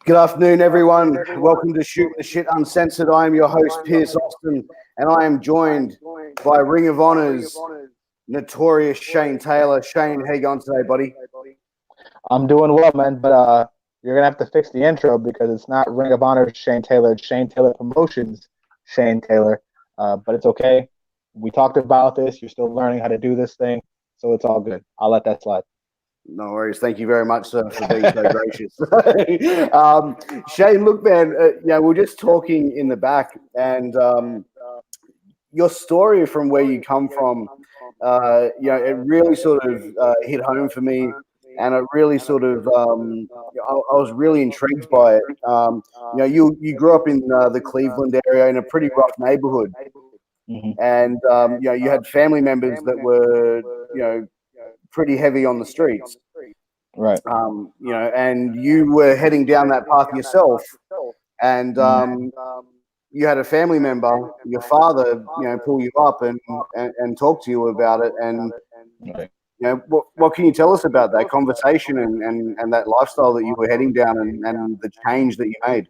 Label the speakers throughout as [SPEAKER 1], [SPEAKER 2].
[SPEAKER 1] Good afternoon, everyone. Welcome to Shooting the Shit Uncensored. I am your host, Piers Austin, and I am joined by Ring of Honor's notorious Shane Taylor. Shane, how you going today, buddy?
[SPEAKER 2] I'm doing well, man, but you're going to have to fix the intro because it's not Ring of Honor's Shane Taylor, it's Shane Taylor Promotions Shane Taylor, but it's okay. We talked about this. You're still learning how to do this thing, so it's all good. I'll let that slide.
[SPEAKER 1] No worries. Thank you very much, sir, for being so gracious. Shane, look, man, we're just talking in the back, and your story from where you come from, it really sort of hit home for me, and it really sort of, I was really intrigued by it. You grew up in the Cleveland area in a pretty rough neighborhood, and you had family members that were, pretty heavy on the streets,
[SPEAKER 2] right?
[SPEAKER 1] And you were heading down that path yourself, and you had a family member, your father, pull you up and talk to you about it. And what can you tell us about that conversation and that lifestyle that you were heading down and the change that you made?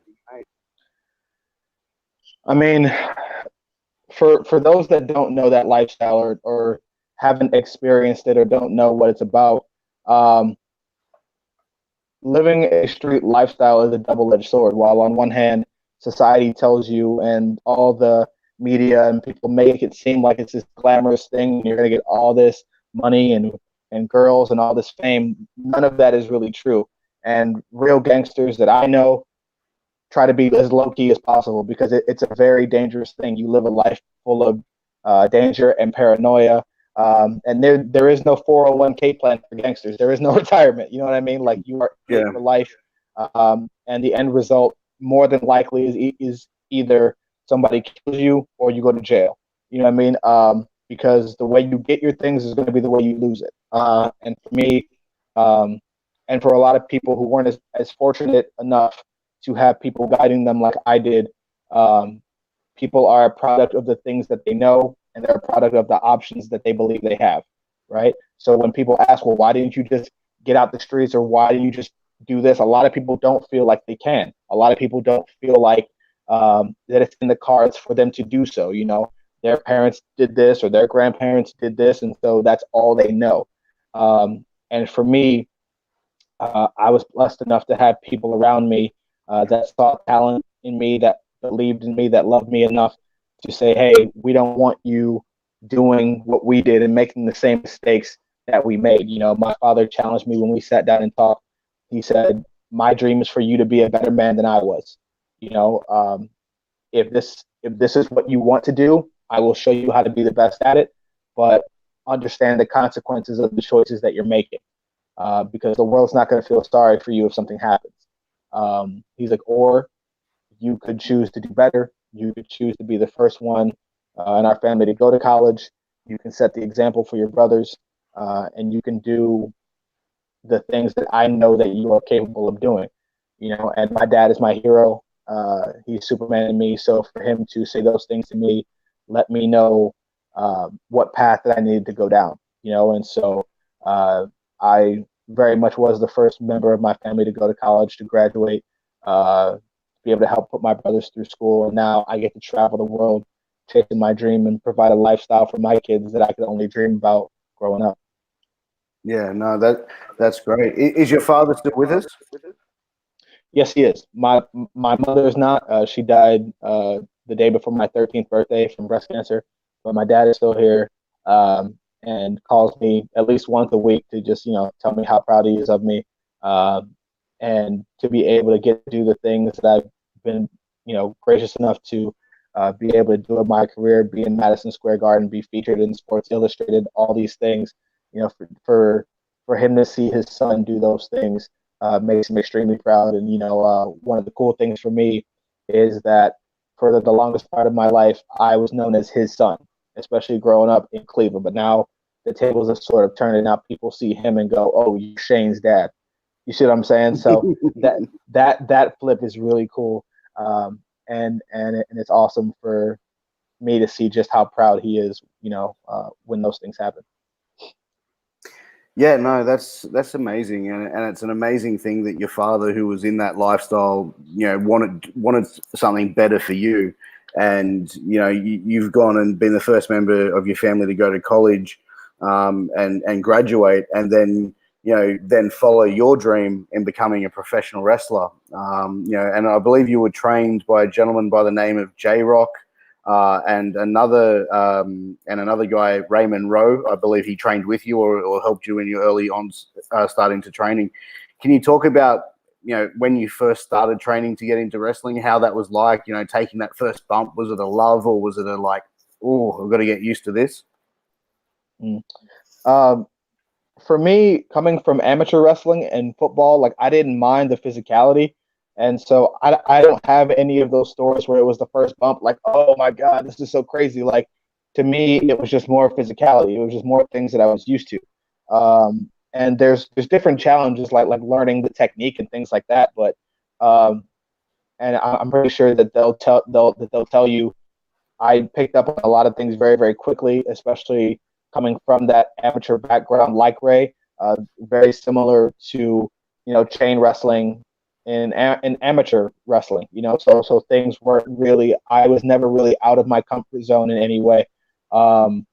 [SPEAKER 2] I mean, for those that don't know that lifestyle or haven't experienced it or don't know what it's about, living a street lifestyle is a double-edged sword. While on one hand, society tells you and all the media and people make it seem like it's this glamorous thing, and you're going to get all this money and girls and all this fame, none of that is really true. And real gangsters that I know try to be as low-key as possible because it's a very dangerous thing. You live a life full of danger and paranoia. And there is no 401k plan for gangsters. There is no retirement. You know what I mean? Like, you are paid for life. And the end result, more than likely, is either somebody kills you or you go to jail. You know what I mean? Because the way you get your things is going to be the way you lose it. And for me, and for a lot of people who weren't as fortunate enough to have people guiding them like I did, people are a product of the things that they know, and they're a product of the options that they believe they have, right? So when people ask, well, why didn't you just get out the streets, or why didn't you just do this? A lot of people don't feel like they can. A lot of people don't feel like that it's in the cards for them to do so. Their parents did this or their grandparents did this, and so that's all they know. And for me, I was blessed enough to have people around me that saw talent in me, that believed in me, that loved me enough to say, hey, we don't want you doing what we did and making the same mistakes that we made. My father challenged me when we sat down and talked. He said, my dream is for you to be a better man than I was. If this is what you want to do, I will show you how to be the best at it, but understand the consequences of the choices that you're making, because the world's not going to feel sorry for you if something happens. He's like, or you could choose to do better. You could choose to be the first one in our family to go to college. You can set the example for your brothers, and you can do the things that I know that you are capable of doing. And my dad is my hero. He's Superman in me. So for him to say those things to me, let me know what path that I needed to go down. And so I very much was the first member of my family to go to college, to graduate, be able to help put my brothers through school, and now I get to travel the world chasing my dream and provide a lifestyle for my kids that I could only dream about growing up.
[SPEAKER 1] Yeah, no, that's great. Is your father still with us?
[SPEAKER 2] Yes, he is. My mother is not. She died the day before my 13th birthday from breast cancer, but my dad is still here, and calls me at least once a week to just tell me how proud he is of me. And to be able to get to do the things that I've been, gracious enough to be able to do in my career, be in Madison Square Garden, be featured in Sports Illustrated, all these things, for him to see his son do those things makes him extremely proud. And, one of the cool things for me is that for the longest part of my life, I was known as his son, especially growing up in Cleveland. But now the tables have sort of turned, and now people see him and go, oh, you're Shane's dad. You see what I'm saying? So that flip is really cool, and it's awesome for me to see just how proud he is, when those things happen.
[SPEAKER 1] Yeah, no, that's amazing, and it's an amazing thing that your father, who was in that lifestyle, wanted something better for you, and you've gone and been the first member of your family to go to college, and graduate, and then follow your dream in becoming a professional wrestler. And I believe you were trained by a gentleman by the name of J Rock, and another guy, Raymond Rowe. I believe he trained with you or helped you in your early on starting to training. Can you talk about when you first started training to get into wrestling, how that was like? Taking that first bump. Was it a love, or was it a like, oh, I've got to get used to this?
[SPEAKER 2] Mm. Um, for me, coming from amateur wrestling and football, like I didn't mind the physicality. And so I don't have any of those stories where it was the first bump, like, oh my God, this is so crazy. Like to me, it was just more physicality. It was just more things that I was used to. And there's different challenges like learning the technique and things like that. But um, and I'm pretty sure that they'll tell you I picked up on a lot of things very, very quickly, especially coming from that amateur background like Ray, very similar to, chain wrestling in amateur wrestling, so things weren't really, I was never really out of my comfort zone in any way. Um,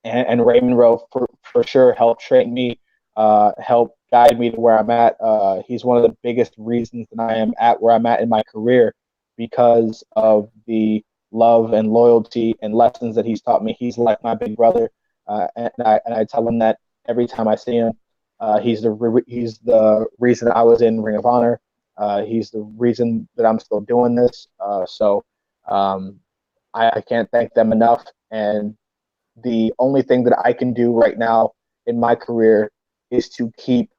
[SPEAKER 2] and Raymond Rowe for sure helped train me, helped guide me to where I'm at. He's one of the biggest reasons that I am at where I'm at in my career because of the love and loyalty and lessons that he's taught me. He's like my big brother, and I tell him that every time I see him. He's the reason I was in Ring of Honor. He's the reason that I'm still doing this. So I can't thank them enough. And the only thing that I can do right now in my career is to keep,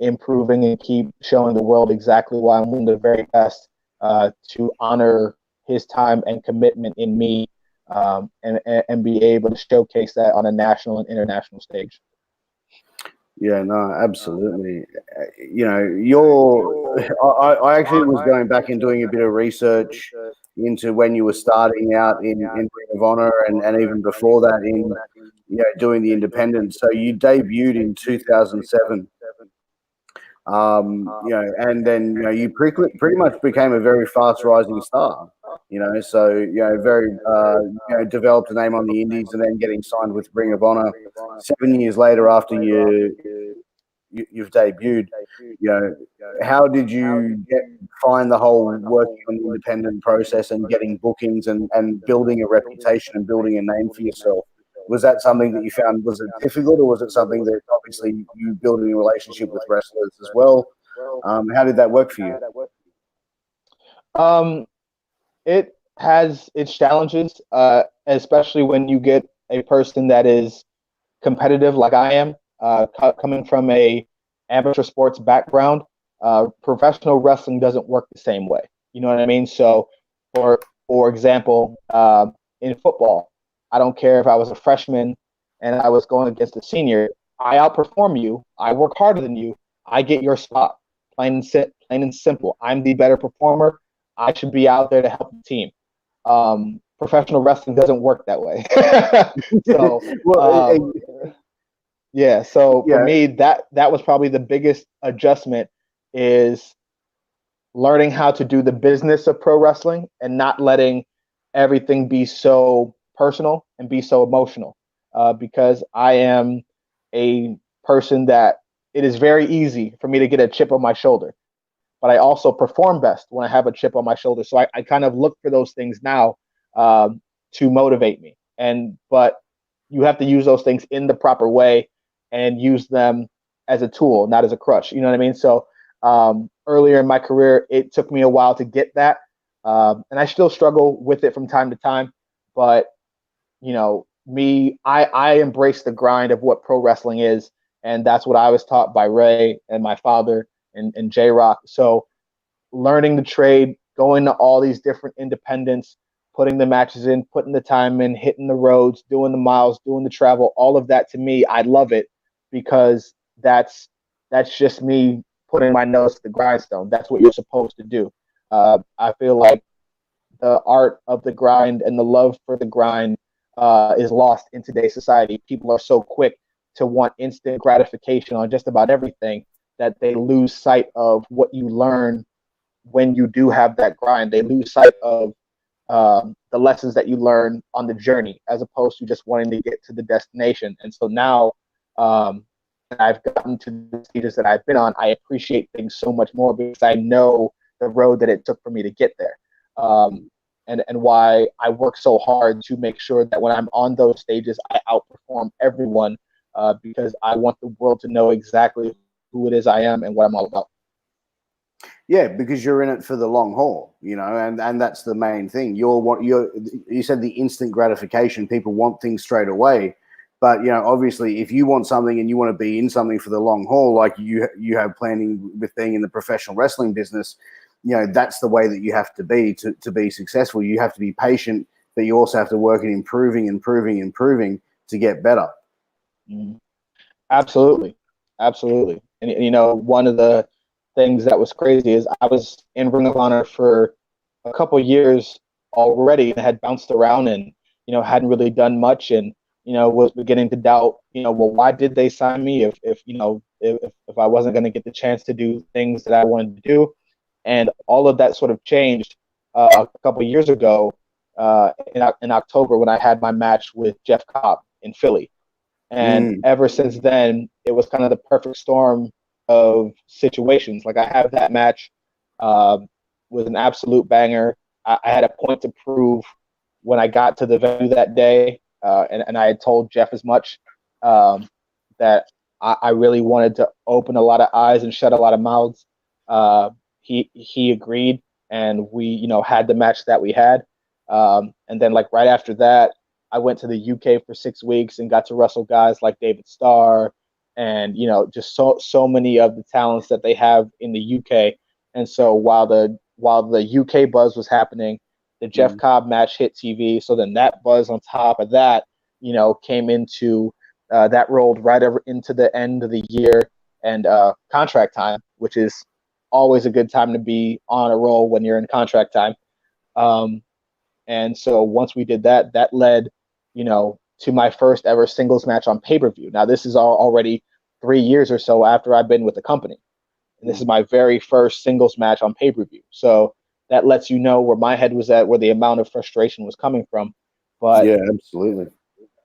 [SPEAKER 2] improving and keep showing the world exactly why I'm one of the very best, to honor his time and commitment in me, and be able to showcase that on a national and international stage.
[SPEAKER 1] Yeah, no, absolutely. I actually was going back and doing a bit of research into when you were starting out in Ring of Honor, and even before that in doing the independent. So you debuted in 2007. And then you pretty much became a very fast rising star. So very developed a name on the Indies, and then getting signed with Ring of Honor 7 years later after you've debuted. How did you find the whole working on the independent process and getting bookings and building a reputation and building a name for yourself? Was that something that you found, was it difficult, or was it something that obviously you building a relationship with wrestlers as well? How did that work for you?
[SPEAKER 2] It has its challenges, especially when you get a person that is competitive like I am, coming from a amateur sports background. Professional wrestling doesn't work the same way. You know what I mean? So, for example, in football, I don't care if I was a freshman and I was going against a senior. I outperform you. I work harder than you. I get your spot. Plain and simple. I'm the better performer. I should be out there to help the team. Professional wrestling doesn't work that way. So, yeah. So for me, that was probably the biggest adjustment, is learning how to do the business of pro wrestling and not letting everything be so personal and be so emotional. Because I am a person that it is very easy for me to get a chip on my shoulder, but I also perform best when I have a chip on my shoulder. So I kind of look for those things now, to motivate me. But you have to use those things in the proper way and use them as a tool, not as a crutch. You know what I mean? So earlier in my career, it took me a while to get that. And I still struggle with it from time to time. But, I embrace the grind of what pro wrestling is. And that's what I was taught by Ray and my father and J Rock. So learning the trade, going to all these different independents, putting the matches in, putting the time in, hitting the roads, doing the miles, doing the travel, all of that, to me, I love it, because that's just me putting my nose to the grindstone. That's what you're supposed to do. I feel like the art of the grind and the love for the grind is lost in today's society. People are so quick to want instant gratification on just about everything, that they lose sight of what you learn when you do have that grind. They lose sight of the lessons that you learn on the journey, as opposed to just wanting to get to the destination. And so now I've gotten to the stages that I've been on, I appreciate things so much more because I know the road that it took for me to get there. And why I work so hard to make sure that when I'm on those stages, I outperform everyone, because I want the world to know exactly who it is I am and what I'm all about.
[SPEAKER 1] Yeah, because you're in it for the long haul, you know, and that's the main thing. You said the instant gratification. People want things straight away, but you know, obviously, if you want something and you want to be in something for the long haul, like you have planning with being in the professional wrestling business, you know, that's the way that you have to be successful. You have to be patient, but you also have to work at improving to get better.
[SPEAKER 2] Mm-hmm. Absolutely. And you know, one of the things that was crazy is I was in Ring of Honor for a couple of years already and had bounced around and, you know, hadn't really done much, and, you know, was beginning to doubt, you know, well, why did they sign me if you know, if I wasn't going to get the chance to do things that I wanted to do. And all of that sort of changed a couple of years ago in October, when I had my match with Jeff Cobb in Philly. And ever since then, it was kind of the perfect storm of situations. Like, I have that match was an absolute banger. I had a point to prove when I got to the venue that day, and I had told Jeff as much, that I really wanted to open a lot of eyes and shut a lot of mouths. He agreed, and we, you know, had the match that we had. And then, like, right after that, I went to the UK for 6 weeks and got to wrestle guys like David Starr and, you know, just so many of the talents that they have in the UK. And so while the UK buzz was happening, the Jeff Cobb match hit TV. So then that buzz on top of that, you know, came into that rolled right over into the end of the year and contract time, which is always a good time to be on a roll when you're in contract time. And so once we did that, that led, you know, to my first ever singles match on pay-per-view. Now, this is already 3 years or so after I've been with the company. And this is my very first singles match on pay-per-view. So that lets you know where my head was at, where the amount of frustration was coming from. But
[SPEAKER 1] yeah, absolutely.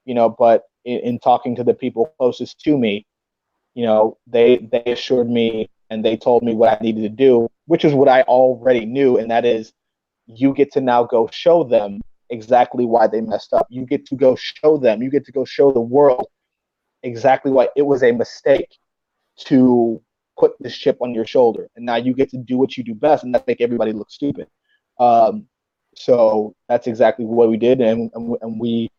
[SPEAKER 2] You know, but in talking to the people closest to me, you know, they assured me and they told me what I needed to do, which is what I already knew. And that is, you get to now go show them exactly why they messed up. You get to go show them, you get to go show the world exactly why it was a mistake to put this chip on your shoulder. And now you get to do what you do best, and that's make everybody look stupid. So that's exactly what we did. And we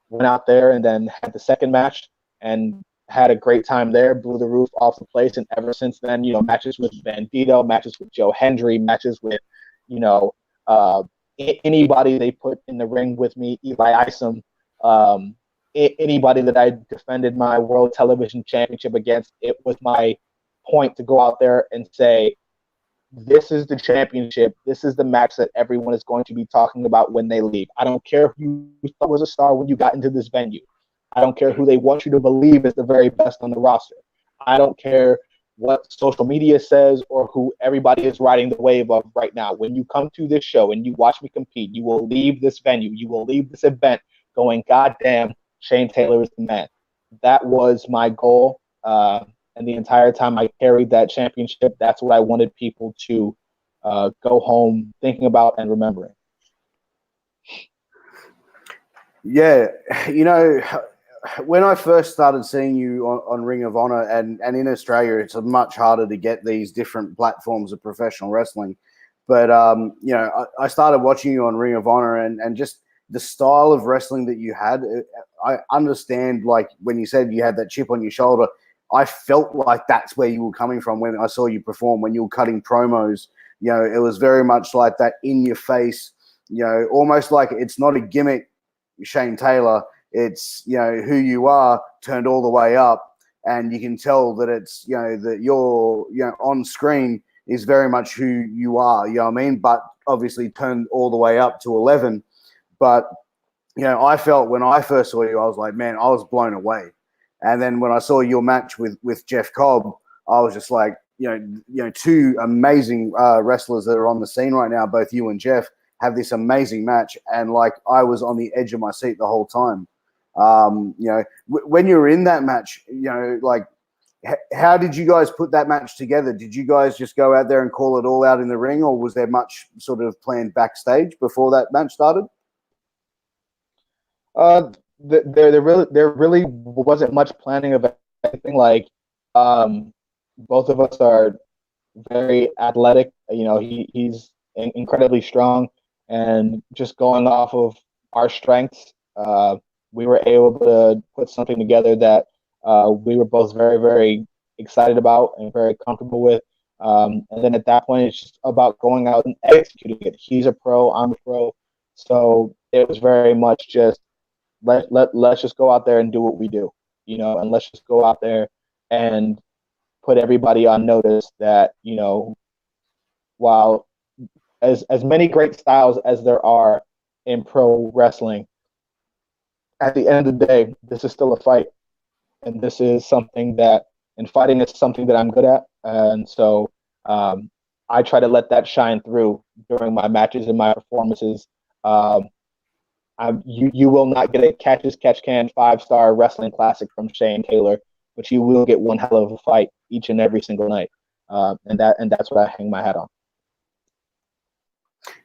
[SPEAKER 2] went out there and then had the second match and had a great time there, blew the roof off the place. And ever since then, you know, matches with Bandito, matches with Joe Hendry, matches with, you know, anybody they put in the ring with me, Eli Isom, anybody that I defended my World Television Championship against, it was my point to go out there and say, this is the championship. This is the match that everyone is going to be talking about when they leave. I don't care who you thought was a star when you got into this venue. I don't care who they want you to believe is the very best on the roster. I don't care what social media says or who everybody is riding the wave of right now. When you come to this show and you watch me compete, you will leave this venue, you will leave this event going, God damn, Shane Taylor is the man. That was my goal. And the entire time I carried that championship, that's what I wanted people to go home thinking about and remembering.
[SPEAKER 1] Yeah, you know, when I first started seeing you on Ring of Honor, and in Australia, it's much harder to get these different platforms of professional wrestling. But, you know, I started watching you on Ring of Honor and just the style of wrestling that you had. I understand, like, when you said you had that chip on your shoulder, I felt like that's where you were coming from when I saw you perform, when you were cutting promos. You know, it was very much like that in your face, you know, almost like it's not a gimmick, Shane Taylor. It's, you know, who you are turned all the way up, and you can tell that it's, you know, that you're, you know, on screen is very much who you are, you know what I mean? But obviously turned all the way up to 11. But, you know, I felt when I first saw you, I was like, man, I was blown away. And then when I saw your match with Jeff Cobb, I was just like, two amazing wrestlers that are on the scene right now. Both you and Jeff have this amazing match, and like I was on the edge of my seat the whole time. When you were in that match, like how did you guys put that match together? Did you guys just go out there and call it all out in the ring, or was there much sort of planned backstage before that match started?
[SPEAKER 2] There really wasn't much planning of anything. Like, both of us are very athletic. He's incredibly strong, and just going off of our strengths, we were able to put something together that we were both very, very excited about and very comfortable with. And then at that point, it's just about going out and executing it. He's a pro, I'm a pro, so it was very much just let's just go out there and do what we do, and let's just go out there and put everybody on notice that, while as many great styles as there are in pro wrestling, at the end of the day, this is still a fight. And this is something and fighting is something that I'm good at. And so I try to let that shine through during my matches and my performances. You will not get a catch as catch can 5-star wrestling classic from Shane Taylor, but you will get one hell of a fight each and every single night. And that's what I hang my hat on.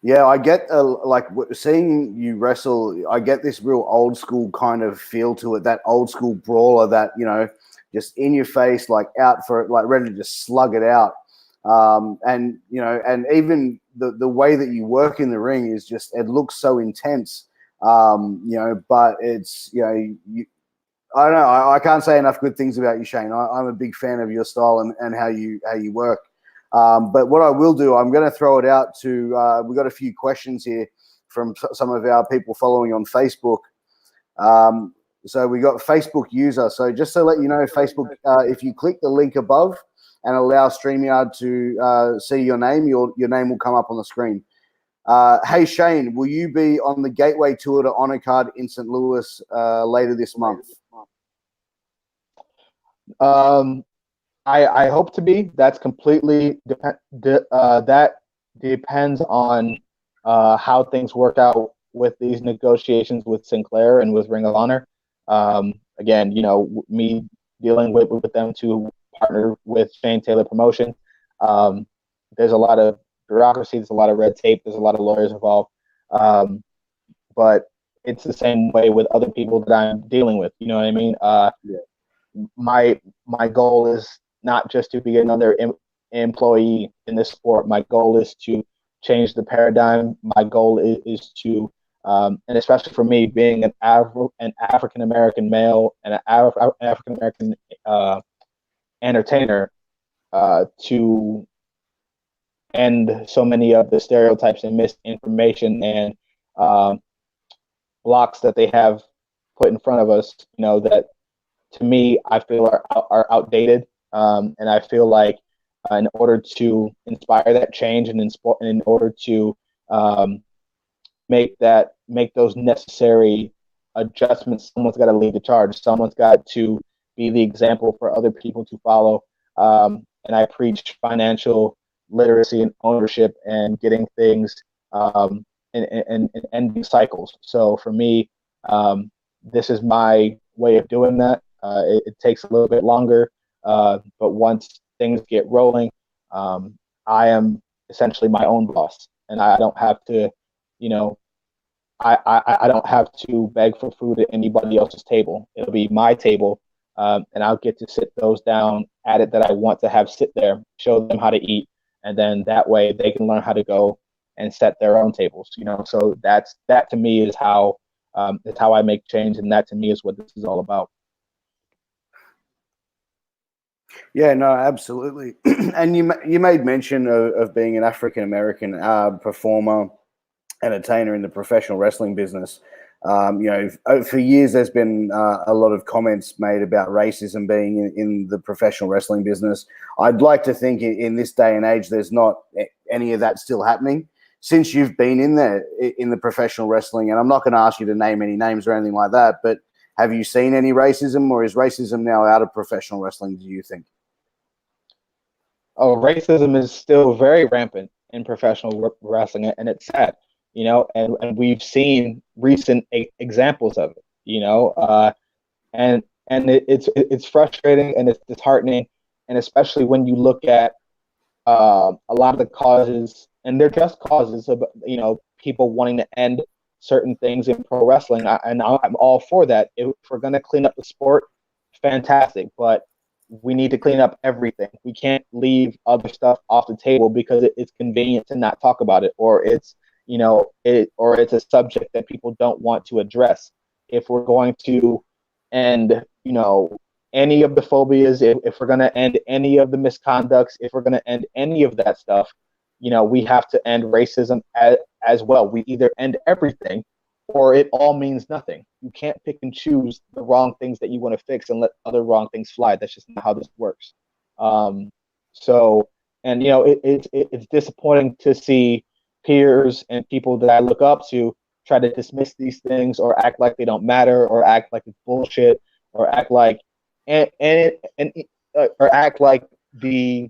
[SPEAKER 1] Yeah, I get like seeing you wrestle. I get this real old school kind of feel to it. That old school brawler that just in your face, like out for it, like ready to just slug it out. And even the way that you work in the ring is just, it looks so intense. But it's I don't know. I can't say enough good things about you, Shane. I'm a big fan of your style and how you work. But what I will do, I'm going to throw it out to, we've got a few questions here from some of our people following on Facebook. So we got Facebook user. So just to let you know, Facebook, if you click the link above and allow StreamYard to see your name, your name will come up on the screen. Hey, Shane, will you be on the Gateway Tour to Honor Card in St. Louis later this month?
[SPEAKER 2] I hope to be. That's completely that depends on how things work out with these negotiations with Sinclair and with Ring of Honor. Again, me dealing with them to partner with Shane Taylor Promotion. There's a lot of bureaucracy, there's a lot of red tape, there's a lot of lawyers involved. But it's the same way with other people that I'm dealing with. You know what I mean? My goal is not just to be another employee in this sport. My goal is to change the paradigm. My goal is to, and especially for me, being an African American male and an African American entertainer, to end so many of the stereotypes and misinformation and blocks that they have put in front of us. That to me, I feel are outdated. And I feel like in order to inspire that change and in order to make those necessary adjustments, someone's got to lead the charge. Someone's got to be the example for other people to follow. And I preach financial literacy and ownership and getting things and ending cycles. So for me, this is my way of doing that. It takes a little bit longer. But once things get rolling, I am essentially my own boss, and I don't have to, I don't have to beg for food at anybody else's table. It'll be my table, and I'll get to sit those down at it that I want to have sit there, show them how to eat, and then that way they can learn how to go and set their own tables. So that to me is how I make change, and that to me is what this is all about.
[SPEAKER 1] Yeah, no, absolutely. And you made mention of being an African American performer, entertainer in the professional wrestling business. For years there's been a lot of comments made about racism being in the professional wrestling business. I'd like to think in this day and age there's not any of that still happening. Since you've been in there in the professional wrestling, and I'm not going to ask you to name any names or anything like that, but Have you seen any racism, or is racism now out of professional wrestling, do you think?
[SPEAKER 2] Oh, racism is still very rampant in professional wrestling, and it's sad, and we've seen recent examples of it, and it's frustrating and it's disheartening, and especially when you look at a lot of the causes, and they're just causes of people wanting to end certain things in pro wrestling. I'm all for that. If we're going to clean up the sport, fantastic, but we need to clean up everything. We can't leave other stuff off the table because it's convenient to not talk about it, or it's or it's a subject that people don't want to address. If we're going to end any of the phobias, if we're going to end any of the misconducts, if we're going to end any of that stuff, we have to end racism as well. We either end everything or it all means nothing. You can't pick and choose the wrong things that you want to fix and let other wrong things fly. That's just not how this works. It's disappointing to see peers and people that I look up to try to dismiss these things or act like they don't matter or act like it's bullshit or act like or act like the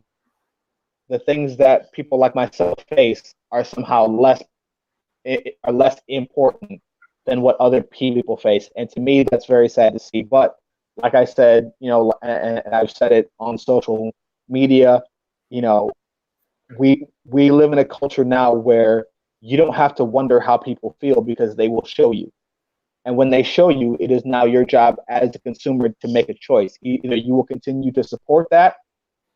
[SPEAKER 2] things that people like myself face are somehow less important than what other people face. And to me, that's very sad to see. But like I said, and I've said it on social media, we live in a culture now where you don't have to wonder how people feel because they will show you. And when they show you, it is now your job as a consumer to make a choice. Either you will continue to support that,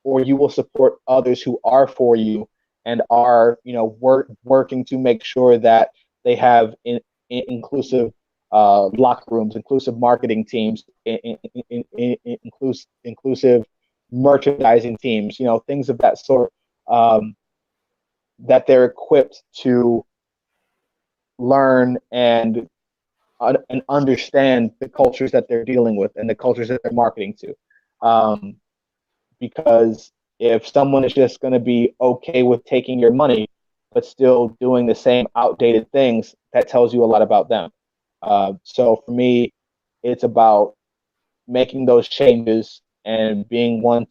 [SPEAKER 2] or you will support others who are for you and are, working to make sure that they have inclusive locker rooms, inclusive marketing teams, inclusive merchandising teams, things of that sort, that they're equipped to learn and understand the cultures that they're dealing with and the cultures that they're marketing to. Because if someone is just going to be okay with taking your money, but still doing the same outdated things, that tells you a lot about them. So for me, it's about making those changes and being one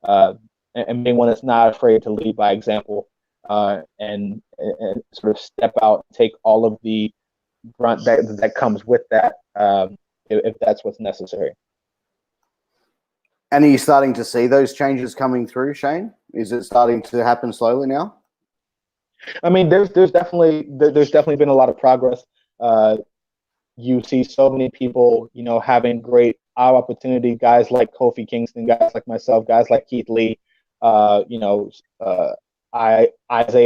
[SPEAKER 2] that's not afraid to lead by example, and sort of step out, take all of the grunt that comes with that, if that's what's necessary.
[SPEAKER 1] And are you starting to see those changes coming through, Shane? Is it starting to happen slowly now?
[SPEAKER 2] I mean, there's definitely been a lot of progress. You see so many people, having great opportunity. Guys like Kofi Kingston, guys like myself, guys like Keith Lee, Isaiah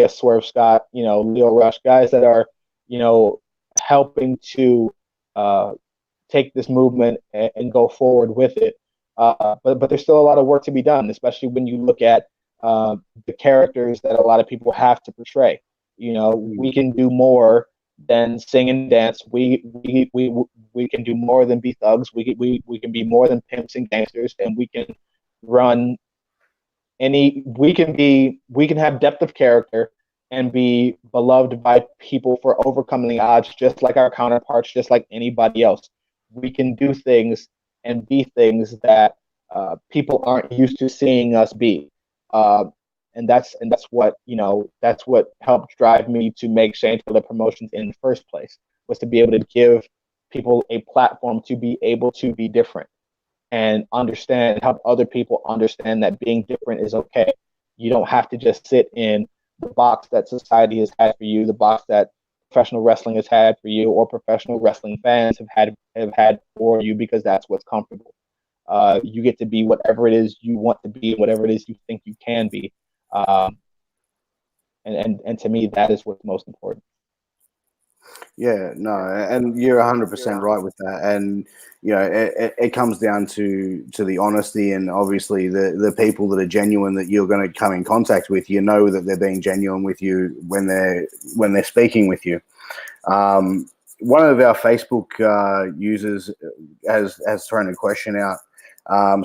[SPEAKER 2] Swerve Scott, Leo Rush, guys that are, helping to take this movement and go forward with it. But there's still a lot of work to be done, especially when you look at the characters that a lot of people have to portray. We can do more than sing and dance. We can do more than be thugs. We can be more than pimps and gangsters, and we can run we can have depth of character and be beloved by people for overcoming the odds, just like our counterparts, just like anybody else. We can do things and be things that people aren't used to seeing us be, and that's what helped drive me to make Shane Taylor Promotions in the first place, was to be able to give people a platform to be able to be different and help other people understand that being different is okay. You don't have to just sit in the box that society has had for you, the box that professional wrestling has had for you, or professional wrestling fans have had for you, because that's what's comfortable. You get to be whatever it is you want to be, whatever it is you think you can be. And to me, that is what's most important.
[SPEAKER 1] Yeah, no, and you're 100% right with that. And it comes down to the honesty, and obviously the people that are genuine that you're going to come in contact with. That they're being genuine with you when they're speaking with you. One of our Facebook users has thrown a question out.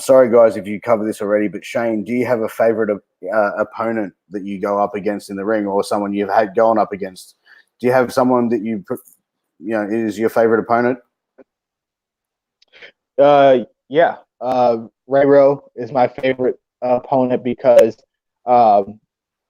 [SPEAKER 1] Sorry guys if you covered this already, but Shane, do you have a favorite opponent that you go up against in the ring, or someone you've had gone up against? Do you have someone that is your favorite opponent?
[SPEAKER 2] Yeah. Ray Rowe is my favorite opponent because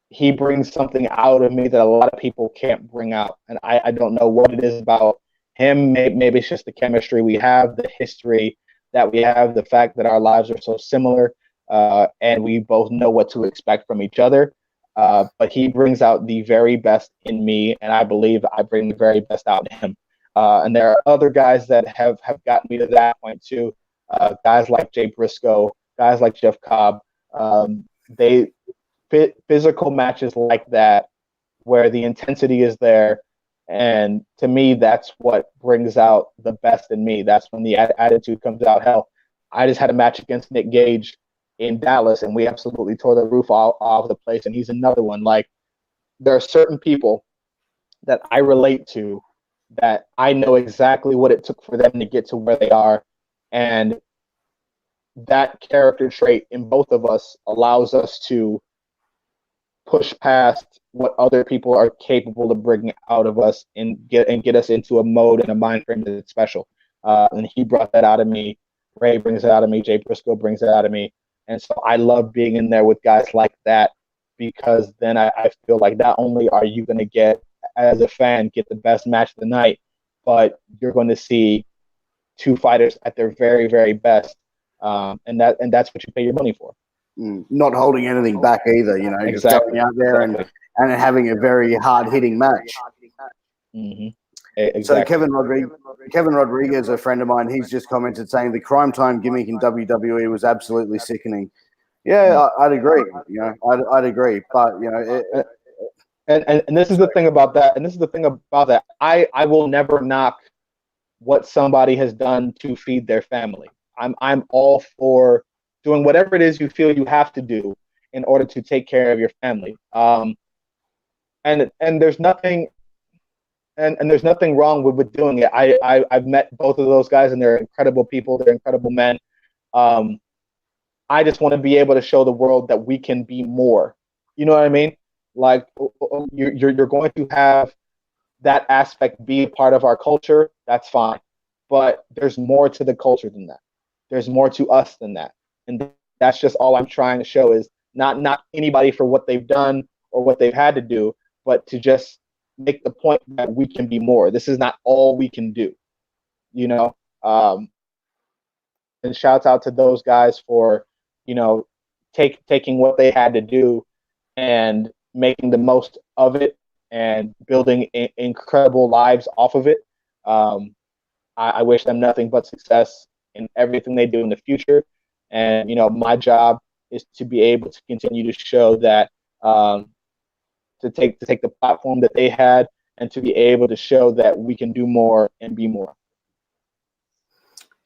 [SPEAKER 2] he brings something out of me that a lot of people can't bring out. And I don't know what it is about him. Maybe it's just the chemistry we have, the history that we have, the fact that our lives are so similar, and we both know what to expect from each other. But he brings out the very best in me, and I believe I bring the very best out in him. And there are other guys that have gotten me to that point too. Guys like Jay Briscoe, guys like Jeff Cobb. They physical matches like that where the intensity is there, and to me that's what brings out the best in me. That's when the attitude comes out. Hell, I just had a match against Nick Gage in Dallas and we absolutely tore the roof off the place, and he's another one. Like, there are certain people that I relate to that I know exactly what it took for them to get to where they are, and that character trait in both of us allows us to push past what other people are capable of bringing out of us and get us into a mode and a mind frame that's special. And he brought that out of me. Ray brings it out of me. Jay Briscoe brings it out of me. And so I love being in there with guys like that, because then I feel like not only are you going to get, as a fan, get the best match of the night, but you're going to see two fighters at their very, very best. And that's what you pay your money for.
[SPEAKER 1] Not holding anything back either, you know,
[SPEAKER 2] Exactly.
[SPEAKER 1] Just going out there and having a very hard-hitting match.
[SPEAKER 2] Mm-hmm. Exactly.
[SPEAKER 1] So Kevin Rodriguez, a friend of mine, he's just commented saying the crime time gimmick in WWE was absolutely sickening. Yeah, I'd agree. You know, I'd agree, but you know,
[SPEAKER 2] and this is the thing about that. And this is the thing about that. I will never knock what somebody has done to feed their family. I'm all for doing whatever it is you feel you have to do in order to take care of your family. And there's nothing there's nothing wrong with doing it. I've met both of those guys, and they're incredible people. They're incredible men. I just want to be able to show the world that we can be more. You know what I mean? Like, you're going to have that aspect be a part of our culture. That's fine, but there's more to the culture than that. There's more to us than that. And that's just all I'm trying to show, is not anybody for what they've done or what they've had to do, but to just make the point that we can be more. This is not all we can do, you know? And shouts out to those guys for, you know, taking what they had to do and making the most of it and building incredible lives off of it. I wish them nothing but success in everything they do in the future. And, you know, my job is to be able to continue to show that, to take the platform that they had, and to be able to show that we can do more and be more.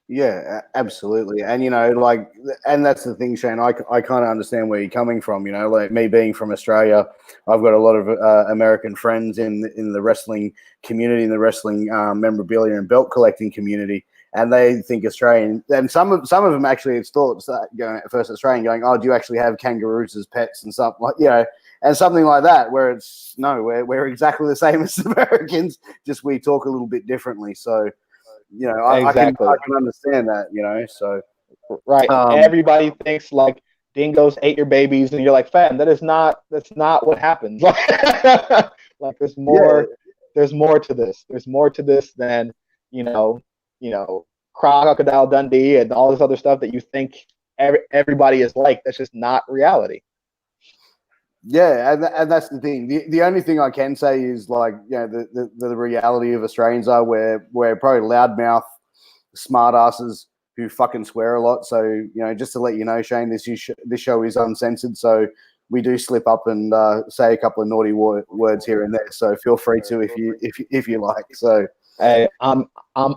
[SPEAKER 1] Yeah, absolutely. And, you know, like, and that's the thing, Shane, I kind of understand where you're coming from. You know, like me being from Australia, I've got a lot of American friends in the wrestling community, in the wrestling memorabilia and belt collecting community. And they think Australian, and some of them actually, it's thoughts that going at first Australian, going, oh, do you actually have kangaroos as pets and something like, you know, and something like that, where it's no, we're exactly the same as Americans, just we talk a little bit differently. So, you know,
[SPEAKER 2] Exactly.
[SPEAKER 1] I can understand that, you know. So
[SPEAKER 2] right, everybody thinks like dingoes ate your babies, and you're like, fam, that's not what happens. Like there's more. Yeah. There's more to this. There's more to this than you know, Crocodile Dundee and all this other stuff that you think everybody is like. That's just not reality.
[SPEAKER 1] Yeah, and that's the thing. The only thing I can say is, like, you know, the reality of Australians are we're probably loudmouth, smartasses who fucking swear a lot. So, you know, just to let you know, Shane, this show is uncensored, so we do slip up and say a couple of naughty words here and there. So feel free to if you like. So.
[SPEAKER 2] Hey, I'm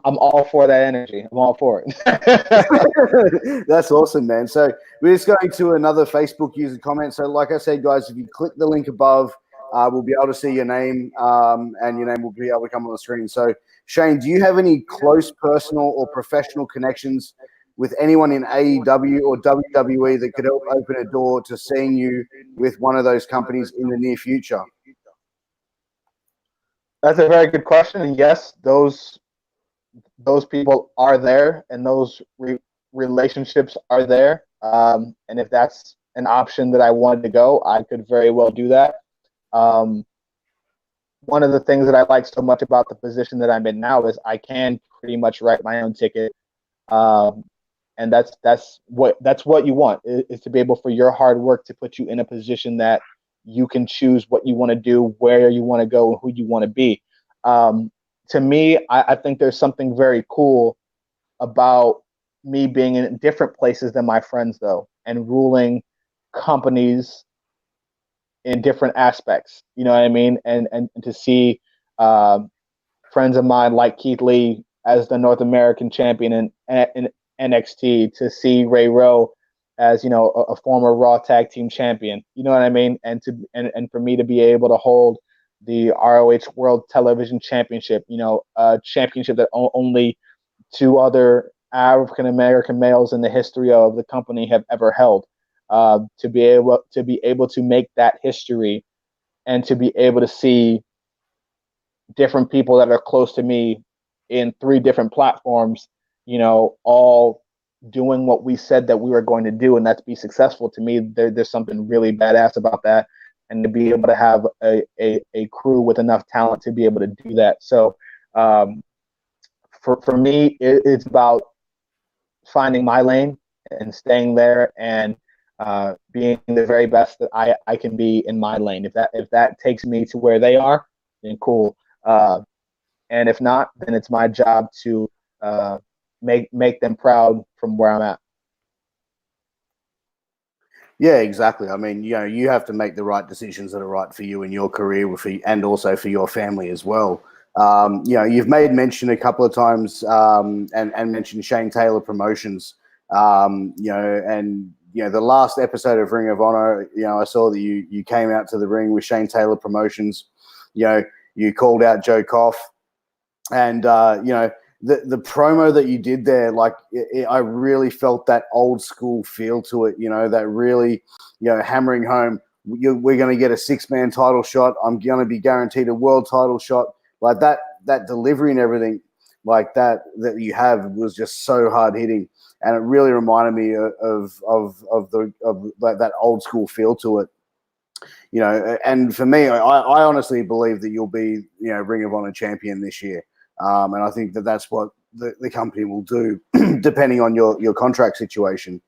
[SPEAKER 2] all for that energy. I'm all for it.
[SPEAKER 1] That's awesome, man. So we're just going to another Facebook user comment. So like I said, guys, if you click the link above, we'll be able to see your name, and your name will be able to come on the screen. So Shane, do you have any close personal or professional connections with anyone in AEW or WWE that could help open a door to seeing you with one of those companies in the near future?
[SPEAKER 2] That's a very good question, and yes, those those people are there and those relationships are there. And if that's an option that I wanted to go, I could very well do that. Um, One of the things that I like so much about the position that I'm in now is I can pretty much write my own ticket. Um, and that's what you want is to be able for your hard work to put you in a position that you can choose what you want to do, where you want to go, and who you want to be. To me, I think there's something very cool about me being in different places than my friends, though, and ruling companies in different aspects. You know what I mean? And to see friends of mine like Keith Lee as the North American champion in NXT, to see Ray Rowe as a former Raw Tag Team champion. You know what I mean? And for me to be able to hold the ROH World Television Championship, a championship that only two other African American males in the history of the company have ever held. To be able to make that history, and to be able to see different people that are close to me in 3 different platforms, all doing what we said that we were going to do, and that's be successful. To me, there's something really badass about that, and to be able to have a crew with enough talent to be able to do that. So for me, it's about finding my lane and staying there, and being the very best that I can be in my lane. If that takes me to where they are, then cool. And if not, then it's my job to make them proud from where I'm at.
[SPEAKER 1] Yeah, exactly. I mean, you have to make the right decisions that are right for you in your career, and also for your family as well. You've made mention a couple of times, and mentioned Shane Taylor Promotions. And the last episode of Ring of Honor, I saw that you came out to the ring with Shane Taylor Promotions. You called out Joe Koff, and the promo that you did there, like I really felt that old school feel to it. That really, hammering home. We're going to get a 6-man title shot. I'm going to be guaranteed a world title shot. Like that delivery and everything, like that you have was just so hard hitting. And it really reminded me of that old school feel to it, And for me, I honestly believe that you'll be, Ring of Honor champion this year, and I think that's what the company will do, depending on your contract situation.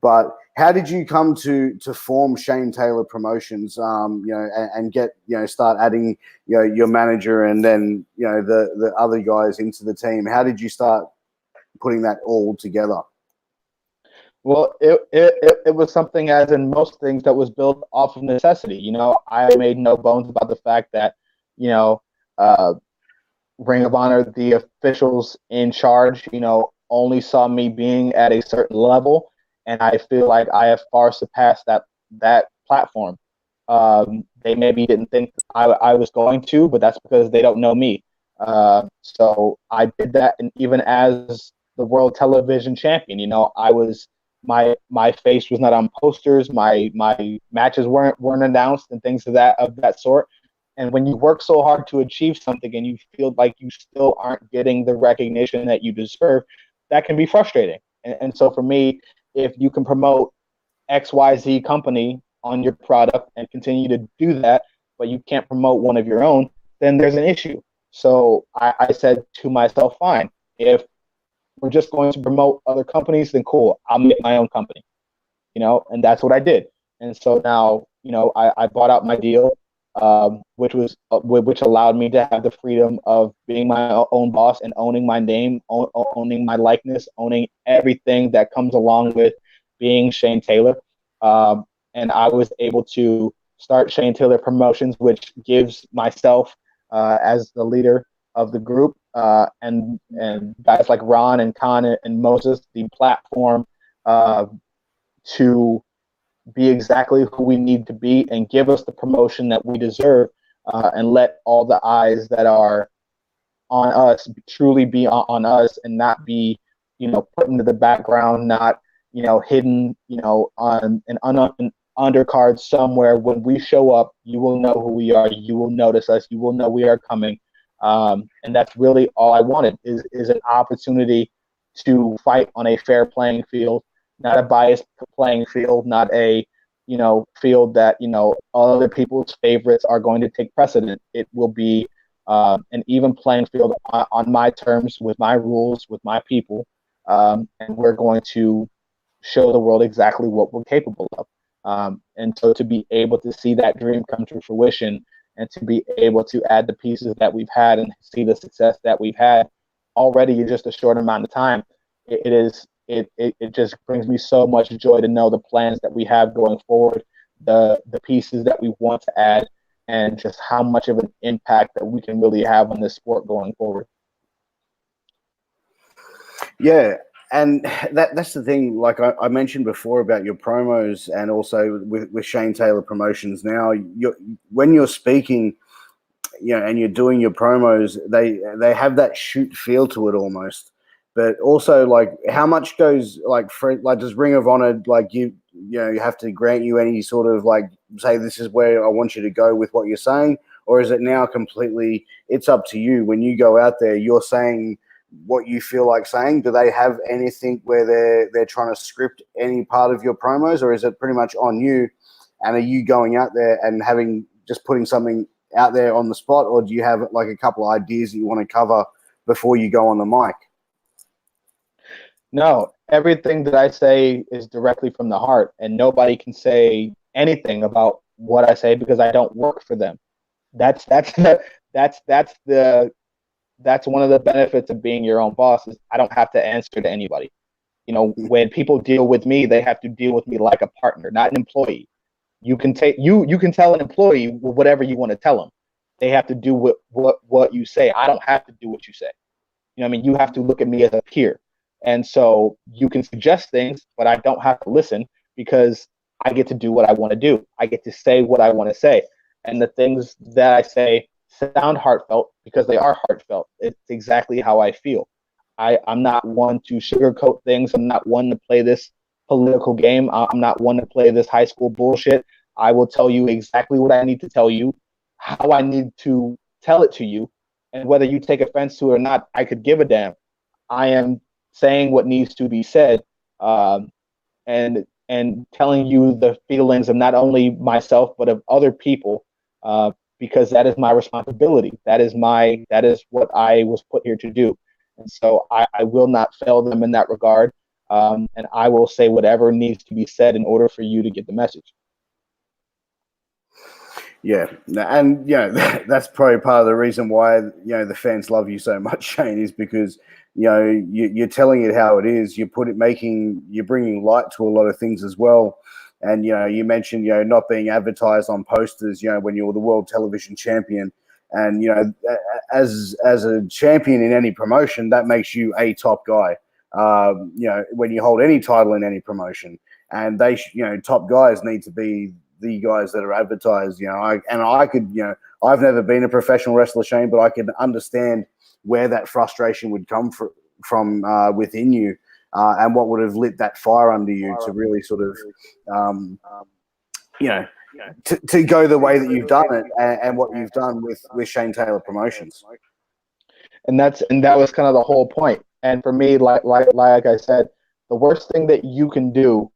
[SPEAKER 1] But how did you come to form Shane Taylor Promotions, and get, start adding, your manager and then, the other guys into the team? How did you start putting that all together?
[SPEAKER 2] Well, it was something, as in most things, that was built off of necessity. I made no bones about the fact that, Ring of Honor, the officials in charge, only saw me being at a certain level, and I feel like I have far surpassed that platform. They maybe didn't think I was going to, but that's because they don't know me. So I did that, and even as the World Television Champion, I was. My face was not on posters. My matches weren't announced and things of that sort. And when you work so hard to achieve something and you feel like you still aren't getting the recognition that you deserve, that can be frustrating. And so for me, if you can promote XYZ company on your product and continue to do that, but you can't promote one of your own, then there's an issue. So I said to myself, fine, if we're just going to promote other companies, then cool, I'll make my own company, and that's what I did. And so now, I bought out my deal, which allowed me to have the freedom of being my own boss and owning my name, owning my likeness, owning everything that comes along with being Shane Taylor. And I was able to start Shane Taylor Promotions, which gives myself, as the leader of the group, and guys like Ron and Khan and Moses, the platform to be exactly who we need to be and give us the promotion that we deserve, and let all the eyes that are on us truly be on us and not be, put into the background, not, hidden, on an undercard somewhere. When we show up, you will know who we are. You will notice us. You will know we are coming. And that's really all I wanted is an opportunity to fight on a fair playing field, not a biased playing field, not a field that other people's favorites are going to take precedent. It will be an even playing field on my terms, with my rules, with my people, and we're going to show the world exactly what we're capable of. And so to be able to see that dream come to fruition, and to be able to add the pieces that we've had and see the success that we've had already in just a short amount of time, it just brings me so much joy to know the plans that we have going forward, the pieces that we want to add, and just how much of an impact that we can really have on this sport going forward.
[SPEAKER 1] Yeah, and that's the thing. Like I mentioned before about your promos, and also with Shane Taylor Promotions. Now, when you're speaking, and you're doing your promos, they have that shoot feel to it almost. But also, like, how much goes does Ring of Honor you have to grant you any sort of say this is where I want you to go with what you're saying, or is it now completely it's up to you when you go out there? You're saying what you feel like saying. Do they have anything where they're trying to script any part of your promos, or is it pretty much on you? And are you going out there and just putting something out there on the spot, or do you have like a couple of ideas that you want to cover before you go on the mic?
[SPEAKER 2] No, everything that I say is directly from the heart, and nobody can say anything about what I say because I don't work for them. That's one of the benefits of being your own boss, is I don't have to answer to anybody. When people deal with me, they have to deal with me like a partner, not an employee. You can tell an employee whatever you want to tell them. They have to do what you say. I don't have to do what you say. You have to look at me as a peer. And so you can suggest things, but I don't have to listen because I get to do what I want to do. I get to say what I want to say. And the things that I say sound heartfelt because they are heartfelt. It's exactly how I feel. I'm not one to sugarcoat things. I'm not one to play this political game. I'm not one to play this high school bullshit. I will tell you exactly what I need to tell you, how I need to tell it to you, and whether you take offense to it or not, I could give a damn. I am saying what needs to be said, and telling you the feelings of not only myself but of other people, because that is my responsibility. That is what I was put here to do, and so I will not fail them in that regard, and I will say whatever needs to be said in order for you to get the message.
[SPEAKER 1] Yeah, and that's probably part of the reason why the fans love you so much, Shane, is because you're telling it how it is. You're bringing light to a lot of things as well. And you mentioned not being advertised on posters. When you were the world television champion, and as a champion in any promotion, that makes you a top guy. When you hold any title in any promotion, and top guys need to be the guys that are advertised. I've never been a professional wrestler, Shane, but I can understand where that frustration would come from within you, and what would have lit that fire under you to really sort of, to go the way that you've done it, and what you've done with Shane Taylor Promotions.
[SPEAKER 2] And that was kind of the whole point. And for me, like I said, the worst thing that you can do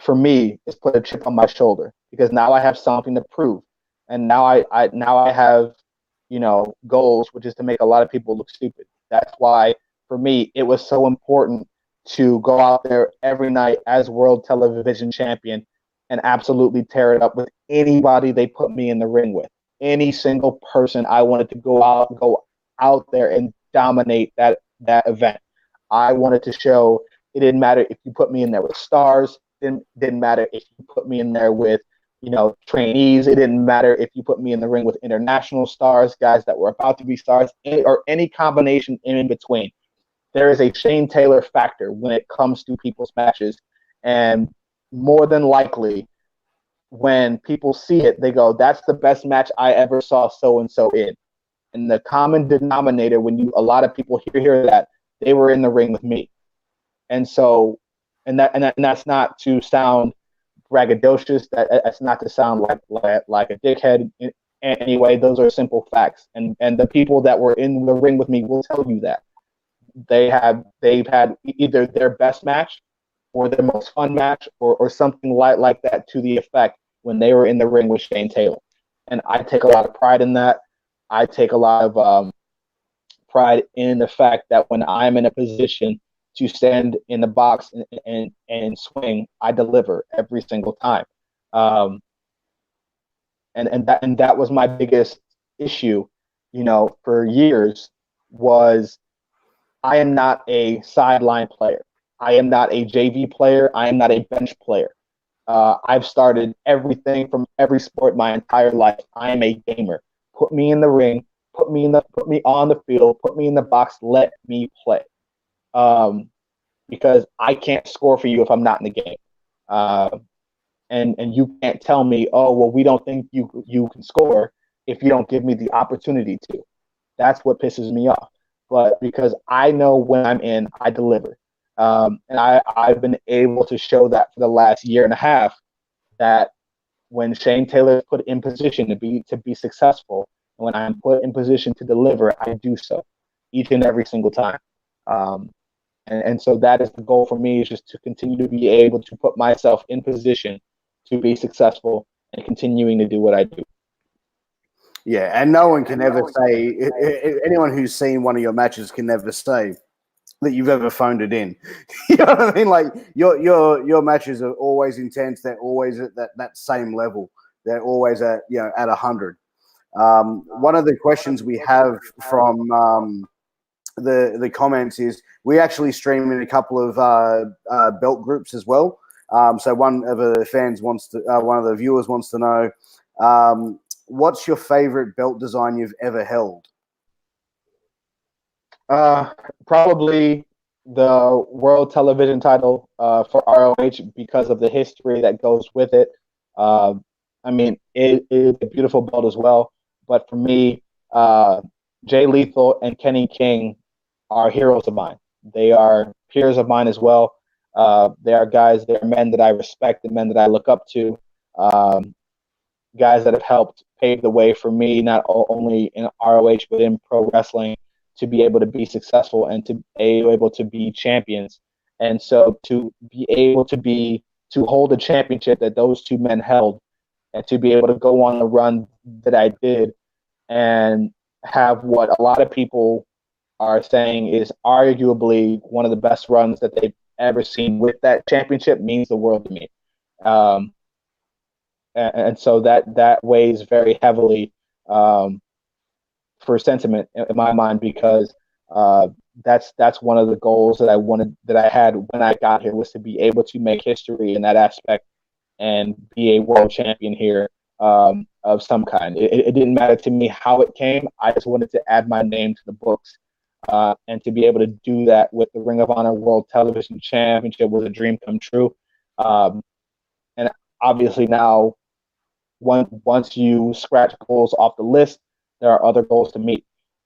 [SPEAKER 2] for me is put a chip on my shoulder, because now I have something to prove, and now I have goals, which is to make a lot of people look stupid. That's why for me it was so important to go out there every night as world television champion and absolutely tear it up with anybody they put me in the ring with. Any single person, I wanted to go out there and dominate that event. I wanted to show it didn't matter if you put me in there with stars. Didn't matter if you put me in there with trainees. It didn't matter if you put me in the ring with international stars, guys that were about to be stars, or any combination in between. There is a Shane Taylor factor when it comes to people's matches, and more than likely, when people see it, they go, "That's the best match I ever saw so and so in." And the common denominator, when a lot of people hear that, they were in the ring with me, and so. And that's not to sound braggadocious. That's not to sound like a dickhead in anyway, those are simple facts. And the people that were in the ring with me will tell you that they've had either their best match or their most fun match or something like that to the effect when they were in the ring with Shane Taylor. And I take a lot of pride in that. I take a lot of pride in the fact that when I'm in a position to stand in the box and swing, I deliver every single time. And that was my biggest issue, for years, was I am not a sideline player. I am not a JV player. I am not a bench player. I've started everything from every sport my entire life. I am a gamer. Put me in the ring. Put me on the field. Put me in the box. Let me play. Because I can't score for you if I'm not in the game. And you can't tell me, oh, well, we don't think you can score if you don't give me the opportunity to. That's what pisses me off. But because I know when I'm in, I deliver. And I've been able to show that for the last year and a half, that when Shane Taylor is put in position to be successful, and when I'm put in position to deliver, I do so each and every single time. And so that is the goal for me, is just to continue to be able to put myself in position to be successful and continuing to do what I do.
[SPEAKER 1] Yeah, and no one can ever say, anyone who's seen one of your matches can never say that you've ever phoned it in. You know what I mean? Like your matches are always intense. They're always at that same level. They're always at 100. One of the questions we have from the comments is, we actually stream in a couple of belt groups as well. So one of the viewers wants to know, what's your favorite belt design you've ever held?
[SPEAKER 2] Probably the World Television Title for ROH, because of the history that goes with it. I mean, it is a beautiful belt as well. But for me, Jay Lethal and Kenny King are heroes of mine. They are peers of mine as well. They are guys, they are men that I respect and men that I look up to. Guys that have helped pave the way for me, not only in ROH, but in pro wrestling, to be able to be successful and to be able to be champions. And so to be able to hold a championship that those two men held, and to be able to go on the run that I did and have what a lot of people are saying is arguably one of the best runs that they've ever seen with that championship, means the world to me. And so that weighs very heavily for sentiment in my mind, because that's one of the goals that I had when I got here, was to be able to make history in that aspect and be a world champion here of some kind. It didn't matter to me how it came. I just wanted to add my name to the books. And to be able to do that with the Ring of Honor World Television Championship was a dream come true. And obviously now, once you scratch goals off the list, there are other goals to meet.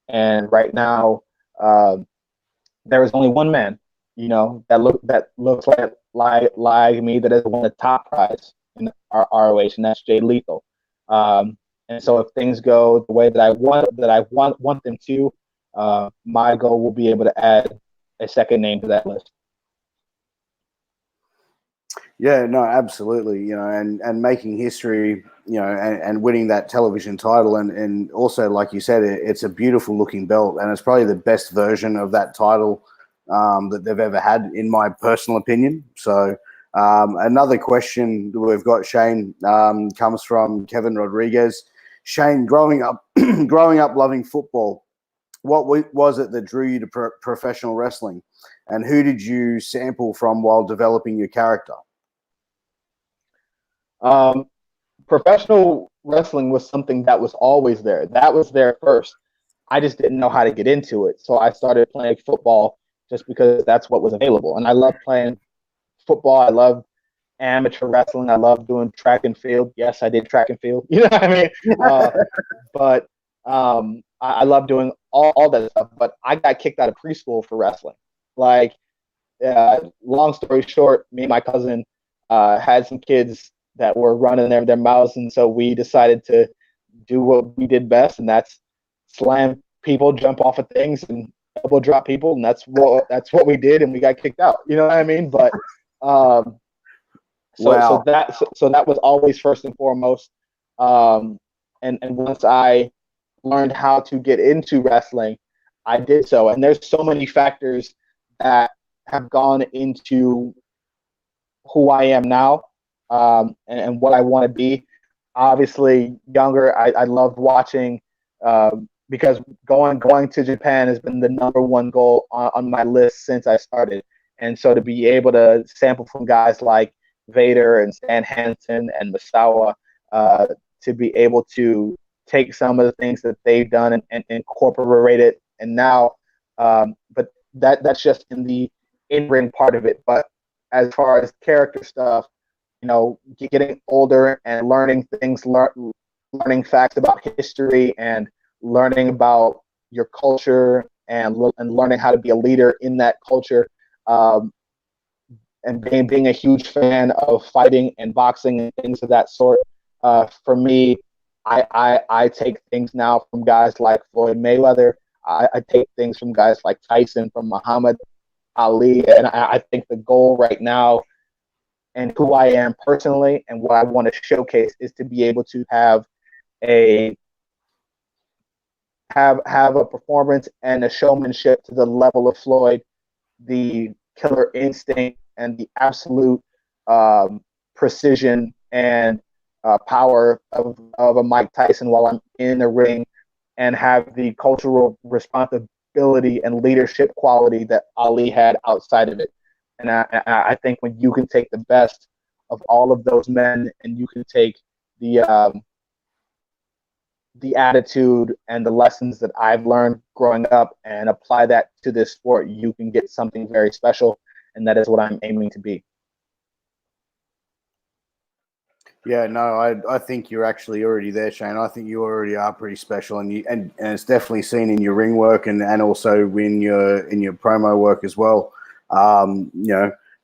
[SPEAKER 2] And right now, there is only one man, that looks like me, that has won the top prize in our ROH, and that's Jay Lethal. And so if things go the way that I want them to, my goal will be able to add a second name to that list.
[SPEAKER 1] Yeah, no, absolutely. And making history, and winning that television title, and also, like you said, it's a beautiful looking belt, and it's probably the best version of that title that they've ever had, in my personal opinion. So another question that we've got, Shane, comes from Kevin Rodriguez. Shane, growing up loving football, what was it that drew you to professional wrestling, and who did you sample from while developing your character?
[SPEAKER 2] Professional wrestling was something that was always there. That was there first. I just didn't know how to get into it. So I started playing football just because that's what was available. And I love playing football. I love amateur wrestling. I love doing track and field. Yes, I did track and field. You know what I mean? But I love doing all that stuff. But I got kicked out of preschool for wrestling. Like, long story short, me and my cousin had some kids that were running their mouths, and so we decided to do what we did best, and that's slam people, jump off of things, and elbow drop people, and that's what we did, and we got kicked out. You know what I mean? But so that was always first and foremost. And once I learned how to get into wrestling, I did so. And there's so many factors that have gone into who I am now, and what I want to be. Obviously, younger, I loved watching, because going to Japan has been the number one goal on my list since I started. And so to be able to sample from guys like Vader and Stan Hansen and Misawa, to be able to take some of the things that they've done and incorporate it. And now, but that's just in the in-ring part of it. But as far as character stuff, getting older and learning things, learning facts about history and learning about your culture and learning how to be a leader in that culture, and being a huge fan of fighting and boxing and things of that sort. For me, I take things now from guys like Floyd Mayweather. I take things from guys like Tyson, from Muhammad Ali, and I think the goal right now, and who I am personally, and what I want to showcase, is to be able to have a performance and a showmanship to the level of Floyd, the killer instinct and the absolute precision and power of a Mike Tyson while I'm in the ring, and have the cultural responsibility and leadership quality that Ali had outside of it. And I think when you can take the best of all of those men, and you can take the attitude and the lessons that I've learned growing up and apply that to this sport, you can get something very special, and that is what I'm aiming to be.
[SPEAKER 1] Yeah, no, I think you're actually already there, Shane. I think you already are pretty special, and it's definitely seen in your ring work and also in your promo work as well.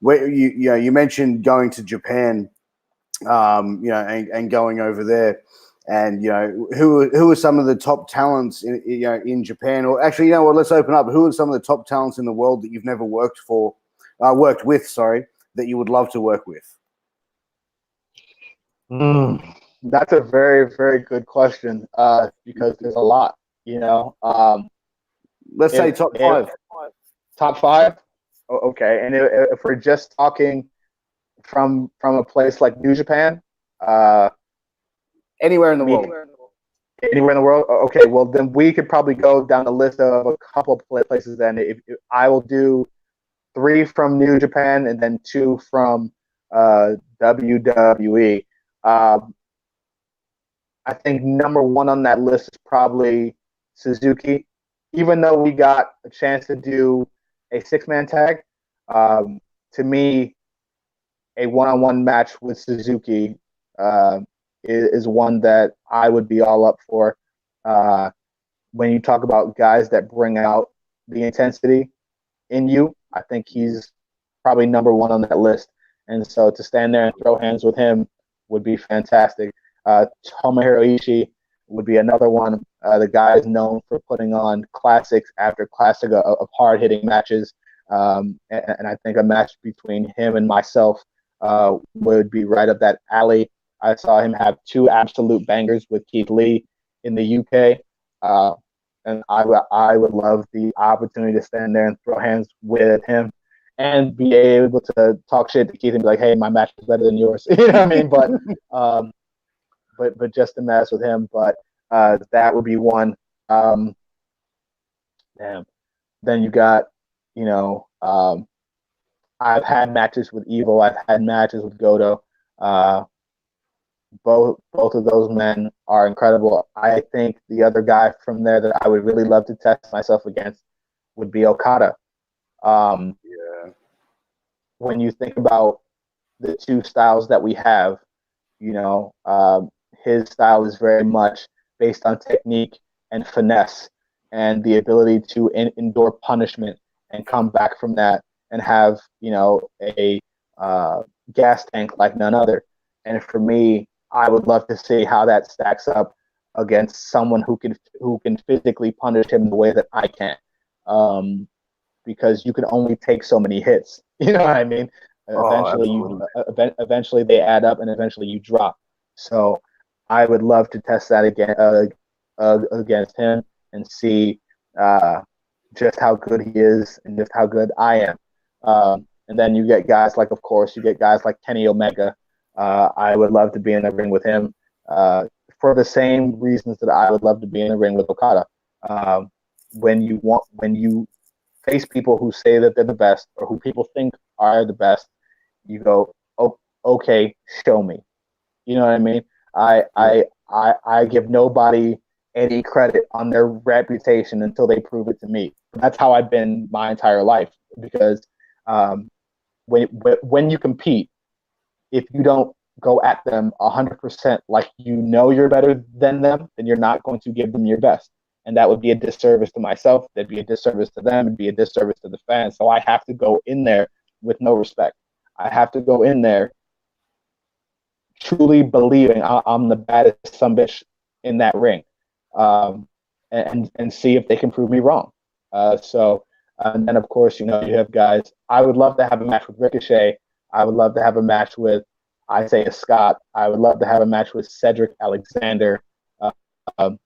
[SPEAKER 1] Where you mentioned going to Japan, and going over there, and who are some of the top talents in Japan, or actually, let's open up. Who are some of the top talents in the world that you've never worked with, that you would love to work with?
[SPEAKER 2] That's a very, very good question, because there's a lot,
[SPEAKER 1] Let's say top five.
[SPEAKER 2] Top five? Okay. And if we're just talking from a place like New Japan,
[SPEAKER 1] anywhere in the world.
[SPEAKER 2] Anywhere in the world? Okay, well, then we could probably go down the list of a couple of places then. If I will do 3 from New Japan and then 2 from WWE. I think number 1 on that list is probably Suzuki. Even though we got a chance to do a 6-man tag, to me, a one-on-one match with Suzuki is one that I would be all up for. When you talk about guys that bring out the intensity in you, I think he's probably number 1 on that list. And so to stand there and throw hands with him would be fantastic. Tomohiro Ishii would be another one. The guy is known for putting on classics after classic of hard-hitting matches. And I think a match between him and myself would be right up that alley. I saw him have 2 absolute bangers with Keith Lee in the UK. And I would love the opportunity to stand there and throw hands with him and be able to talk shit to Keith and be like, hey, my match is better than yours. You know what I mean? But just to mess with him. But that would be one. Then you got, I've had matches with Evo. I've had matches with Goto. Both of those men are incredible. I think the other guy from there that I would really love to test myself against would be Okada. When you think about the 2 styles that we have, his style is very much based on technique and finesse and the ability to endure punishment and come back from that and have, a gas tank like none other. And for me, I would love to see how that stacks up against someone who can physically punish him the way that I can, because you can only take so many hits. You know what I mean? Eventually they add up, and eventually you drop. So I would love to test that again against him and see just how good he is and just how good I am. And then you get guys like Kenny Omega. I would love to be in the ring with him for the same reasons that I would love to be in the ring with Okada. When you face people who say that they're the best or who people think are the best, you go, oh, okay, show me. You know what I mean? I give nobody any credit on their reputation until they prove it to me. That's how I've been my entire life, because when you compete, if you don't go at them 100% like you know you're better than them, then you're not going to give them your best. And that would be a disservice to myself. That'd be a disservice to them. It'd be a disservice to the fans. So I have to go in there with no respect. I have to go in there truly believing I'm the baddest sumbitch in that ring, and see if they can prove me wrong. And then of course, you have guys. I would love to have a match with Ricochet. I would love to have a match with Isaiah Scott. I would love to have a match with Cedric Alexander,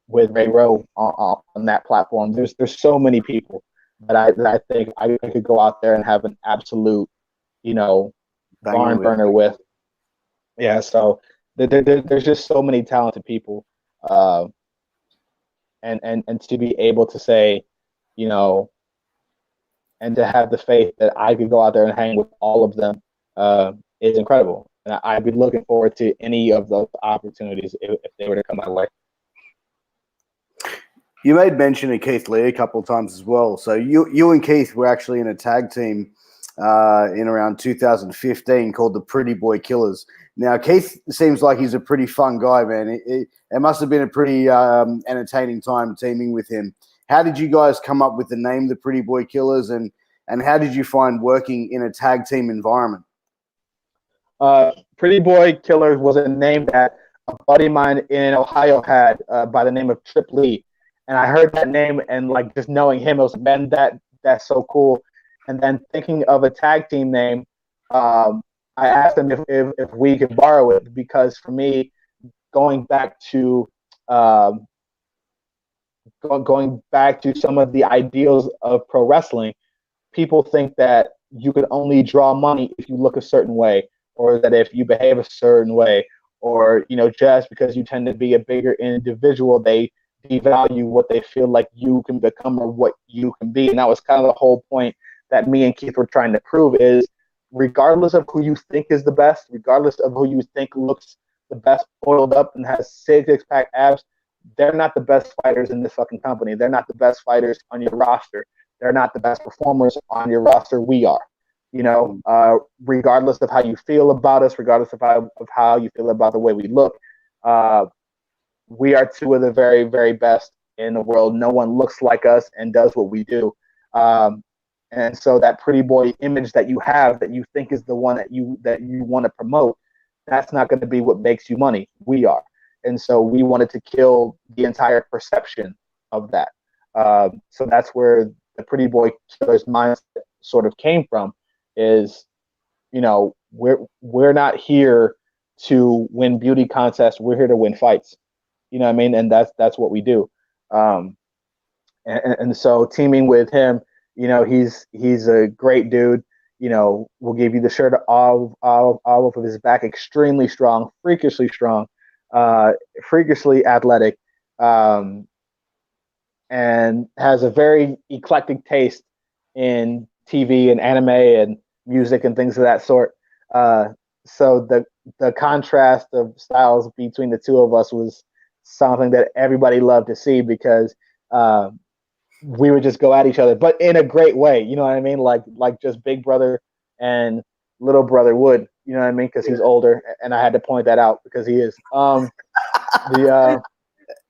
[SPEAKER 2] with Ray Rowe on that platform. There's so many people that I think I could go out there and have an absolute, barn burner with. Yeah, so there's just so many talented people, and to be able to say, and to have the faith that I could go out there and hang with all of them is incredible. And I'd be looking forward to any of those opportunities if they were to come my way.
[SPEAKER 1] You made mention of Keith Lee a couple of times as well. So you and Keith were actually in a tag team in around 2015 called the Pretty Boy Killers. Now, Keith seems like he's a pretty fun guy, man. It must have been a pretty entertaining time teaming with him. How did you guys come up with the name the Pretty Boy Killers, and how did you find working in a tag team environment?
[SPEAKER 2] Pretty Boy Killers was a name that a buddy of mine in Ohio had by the name of Trip Lee. And I heard that name, and like just knowing him, it was, man, that's so cool. And then thinking of a tag team name, I asked him if we could borrow it, because for me, going back to some of the ideals of pro wrestling, people think that you could only draw money if you look a certain way, or that if you behave a certain way, or just because you tend to be a bigger individual, they devalue what they feel like you can become or what you can be. And that was kind of the whole point that me and Keith were trying to prove, is regardless of who you think is the best, regardless of who you think looks the best oiled up and has six-pack abs, they're not the best fighters in this fucking company. They're not the best fighters on your roster. They're not the best performers on your roster. We are. Regardless of how you feel about us, regardless of how you feel about the way we look, we are two of the very, very best in the world. No one looks like us and does what we do. And so that pretty boy image that you have, that you think is the one that you want to promote, that's not going to be what makes you money. We are. And so we wanted to kill the entire perception of that. So that's where the Pretty Boy Killers mindset sort of came from, is, we're not here to win beauty contests. We're here to win fights. You know what I mean? And that's what we do. And so teaming with him, he's a great dude. We'll give you the shirt all of his back. Extremely strong, freakishly strong, freakishly athletic, and has a very eclectic taste in TV and anime and music and things of that sort. So the contrast of styles between the two of us was something that everybody loved to see, because we would just go at each other, but in a great way. You know what I mean? Like just big brother and little brother would. You know what I mean? Because he's older, and I had to point that out because he is.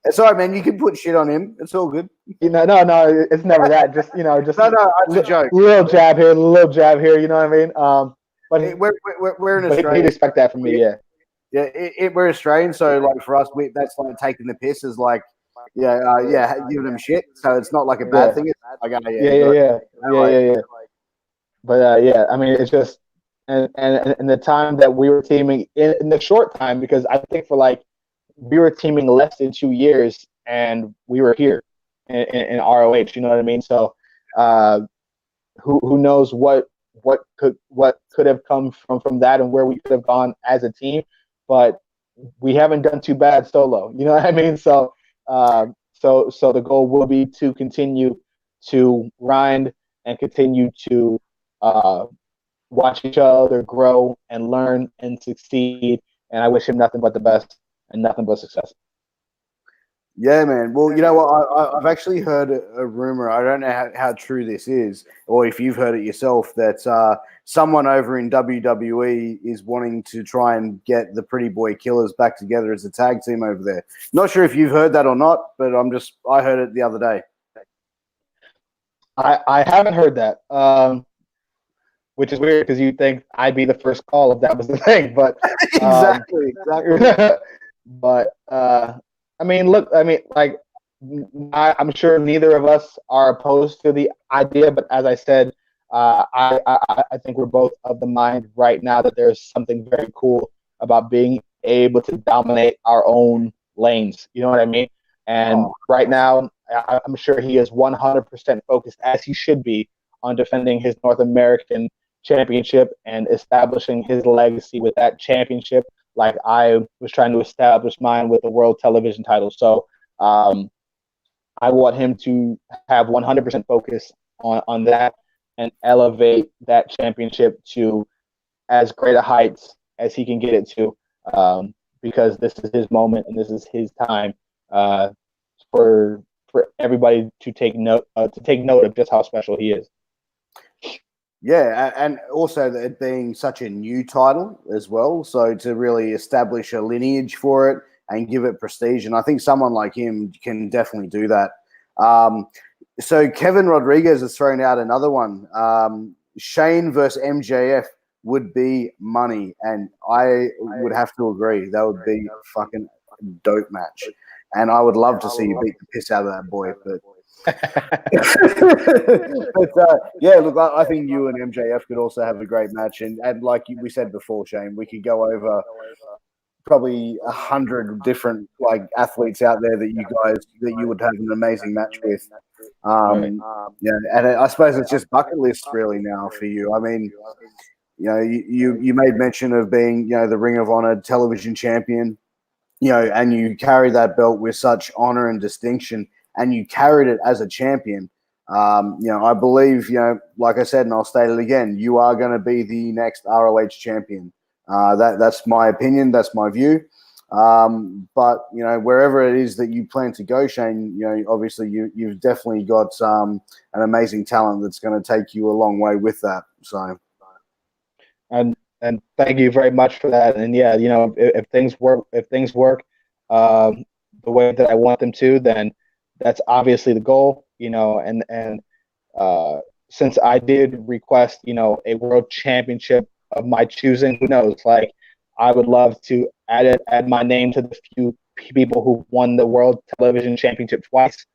[SPEAKER 1] It's all right, man. You can put shit on him. It's all good.
[SPEAKER 2] No, it's never that. Just no, it's
[SPEAKER 1] a joke.
[SPEAKER 2] Little jab here. You know what I mean? But
[SPEAKER 1] we're in
[SPEAKER 2] Australia. He'd expect that from me, yeah.
[SPEAKER 1] Yeah, we're Australian, so like for us, that's like taking the piss is like, giving them shit. So it's not like a bad thing. It's like, oh, yeah, good.
[SPEAKER 2] Yeah. But yeah, I mean, it's just and the time that we were teaming in the short time, because I think for like we were teaming less than 2 years, and we were here in ROH. You know what I mean? So, who knows what could have come from that, and where we could have gone as a team, but we haven't done too bad solo. You know what I mean? So, so the goal will be to continue to grind and continue to watch each other grow and learn and succeed. And I wish him nothing but the best and nothing but success.
[SPEAKER 1] Yeah, man. Well, you know what? I've actually heard a rumor. I don't know how true this is, or if you've heard it yourself, that someone over in WWE is wanting to try and get the Pretty Boy Killers back together as a tag team over there. Not sure if you've heard that or not, but I heard it the other day.
[SPEAKER 2] I haven't heard that, which is weird because you'd think I'd be the first call if that was the thing. But
[SPEAKER 1] exactly.
[SPEAKER 2] But I mean, look, I mean, like, I'm sure neither of us are opposed to the idea, but as I said, I think we're both of the mind right now that there's something very cool about being able to dominate our own lanes. You know what I mean? And right now, I'm sure he is 100% focused, as he should be, on defending his North American championship and establishing his legacy with that championship, like I was trying to establish mine with the world television title. So I want him to have 100% focus on that and elevate that championship to as great a heights as he can get it to, because this is his moment and this is his time, for everybody to take note of just how special he is.
[SPEAKER 1] Yeah, and also it being such a new title as well, so to really establish a lineage for it and give it prestige, and I think someone like him can definitely do that. So Kevin Rodriguez has thrown out another one. Shane versus MJF would be money, and I would have to agree. That would be a fucking dope match, and I would love to see you beat the piss out of that boy, but yeah, look, I think you and MJF could also have a great match, and like we said before, Shane, we could go over probably 100 different like athletes out there that you would have an amazing match with. Yeah, and I suppose it's just bucket list really now for you. I mean, you know, you made mention of being, you know, the Ring of Honor television champion, you know, and you carry that belt with such honor and distinction, and you carried it as a champion. You know, I believe, you know, like I said, and I'll state it again, you are going to be the next ROH champion. That's my opinion. That's my view. But, you know, wherever it is that you plan to go, Shane, you know, obviously you've definitely got an amazing talent that's going to take you a long way with that. So,
[SPEAKER 2] and thank you very much for that. And yeah, you know, if things work, the way that I want them to, then that's obviously the goal, you know, and since I did request, you know, a world championship of my choosing, who knows, like, I would love to add my name to the few people who won the world television championship twice.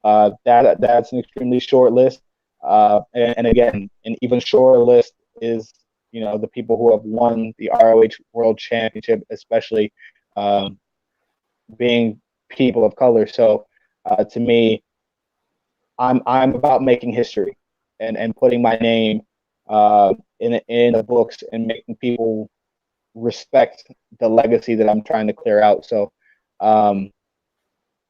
[SPEAKER 2] That's an extremely short list. And again, an even shorter list is, you know, the people who have won the ROH world championship, especially being people of color. So, to me, I'm about making history and putting my name in the books and making people respect the legacy that I'm trying to clear out. So all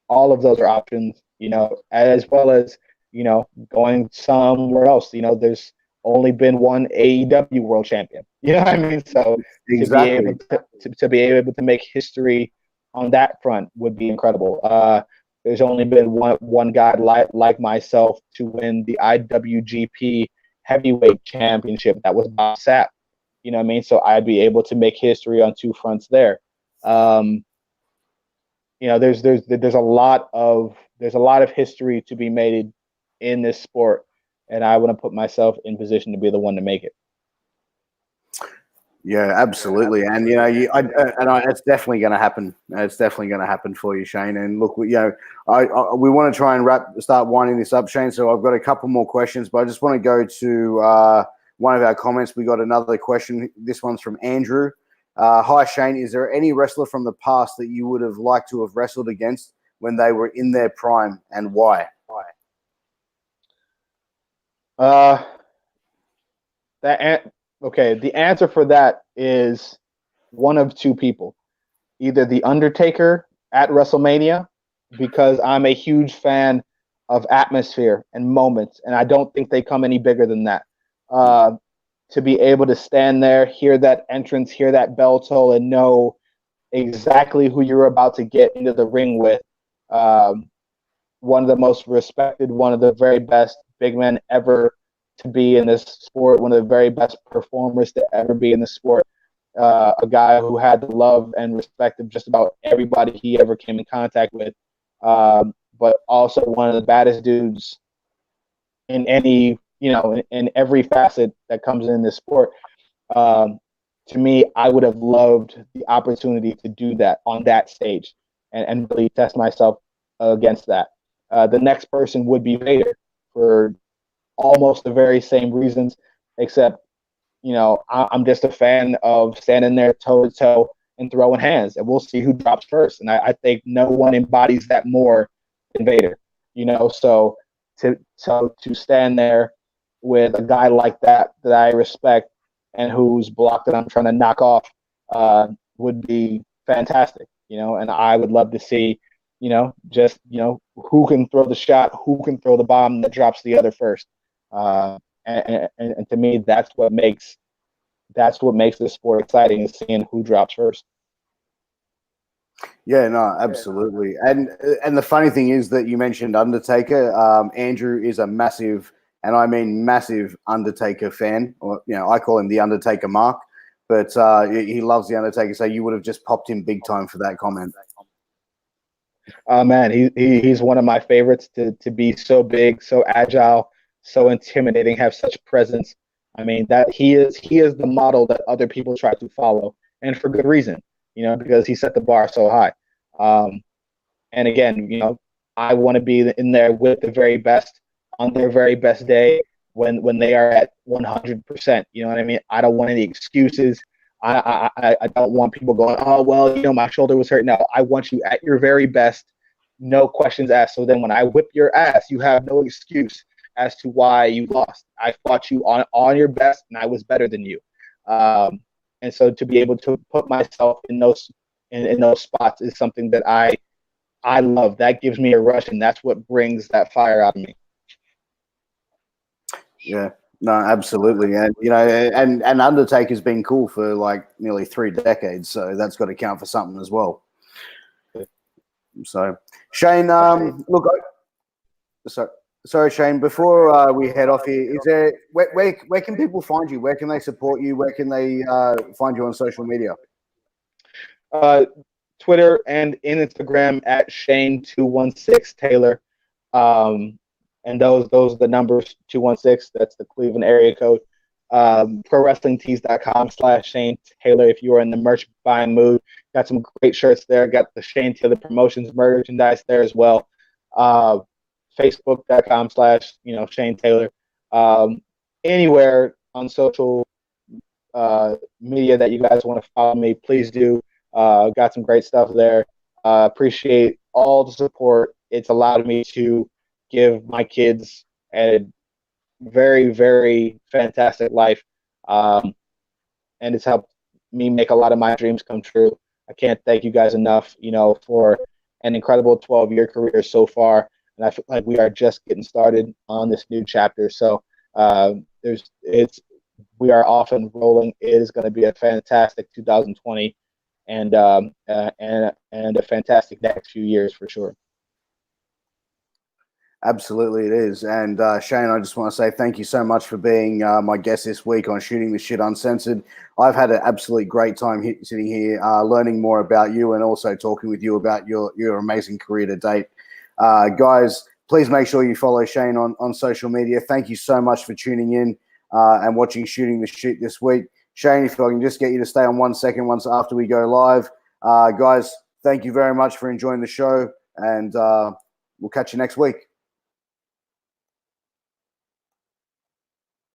[SPEAKER 2] of those are options, you know, as well as, you know, going somewhere else. You know, there's only been one AEW world champion. You know what I mean? So
[SPEAKER 1] exactly.
[SPEAKER 2] to be able to make history on that front would be incredible. There's only been one guy like myself to win the IWGP Heavyweight Championship. That was Bob Sapp. You know what I mean? So I'd be able to make history on two fronts there. You know, there's a lot of history to be made in this sport, and I want to put myself in position to be the one to make it.
[SPEAKER 1] Yeah, absolutely, and it's definitely going to happen. It's definitely going to happen for you, Shane. And look, we want to try and start winding this up, Shane. So I've got a couple more questions, but I just want to go to one of our comments. We got another question. This one's from Andrew. Hi, Shane. Is there any wrestler from the past that you would have liked to have wrestled against when they were in their prime, and why?
[SPEAKER 2] Okay, the answer for that is one of two people. Either The Undertaker at WrestleMania, because I'm a huge fan of atmosphere and moments, and I don't think they come any bigger than that. To be able to stand there, hear that entrance, hear that bell toll, and know exactly who you're about to get into the ring with. One of the most respected, one of the very best big men ever to be in this sport, one of the very best performers to ever be in the sport. A guy who had the love and respect of just about everybody he ever came in contact with, but also one of the baddest dudes in any, in every facet that comes in this sport. To me, I would have loved the opportunity to do that on that stage and really test myself against that. The next person would be Vader for almost the very same reasons, except, I'm just a fan of standing there toe to toe and throwing hands, and we'll see who drops first. And I think no one embodies that more than Vader, so to stand there with a guy like that I respect and whose block that I'm trying to knock off would be fantastic, and I would love to see, who can throw the shot, who can throw the bomb that drops the other first. And to me, that's what makes this sport exciting, is seeing who drops first.
[SPEAKER 1] Yeah, no, absolutely. And the funny thing is that you mentioned Undertaker. Andrew is a massive, and I mean massive, Undertaker fan. Or I call him the Undertaker Mark, but he loves the Undertaker. So you would have just popped him big time for that comment.
[SPEAKER 2] Man, he's one of my favorites. To be so big, so agile, so intimidating, have such presence. I mean, that he is the model that other people try to follow, and for good reason. Because he set the bar so high. And again, I want to be in there with the very best on their very best day when they are at 100%. You know what I mean? I don't want any excuses. I don't want people going, oh, well, my shoulder was hurt. No, I want you at your very best, no questions asked. So then when I whip your ass, you have no excuse as to why you lost. I fought you on your best, and I was better than you. And so to be able to put myself in those spots is something that I love. That gives me a rush, and that's what brings that fire out of me.
[SPEAKER 1] Yeah. No, absolutely. And, and Undertaker's been cool for like nearly 3 decades. So that's got to count for something as well. So, Shane, look, sorry, Shane, before we head off here, is there, where can people find you? Where can they support you? Where can they find you on social media?
[SPEAKER 2] Twitter and Instagram at Shane216 Taylor. And those are the numbers, 216. That's the Cleveland area code. ProWrestlingTees.com/Shane Taylor. If you are in the merch buying mood, got some great shirts there. Got the Shane Taylor Promotions merchandise there as well. Facebook.com/Shane Taylor. Anywhere on social media that you guys want to follow me, please do. Got some great stuff there. Appreciate all the support. It's allowed me to give my kids a very, very fantastic life. And it's helped me make a lot of my dreams come true. I can't thank you guys enough, for an incredible 12-year career so far. And I feel like we are just getting started on this new chapter. So we are off and rolling. It is going to be a fantastic 2020 and a fantastic next few years for sure.
[SPEAKER 1] Absolutely, it is. And Shane, I just want to say thank you so much for being my guest this week on Shooting the Shit Uncensored. I've had an absolutely great time sitting here, learning more about you and also talking with you about your amazing career to date. Guys, please make sure you follow Shane on social media. Thank you so much for tuning in and watching Shooting the Shit this week. Shane, if I can just get you to stay on 1 second once after we go live. Guys, thank you very much for enjoying the show, and we'll catch you next week.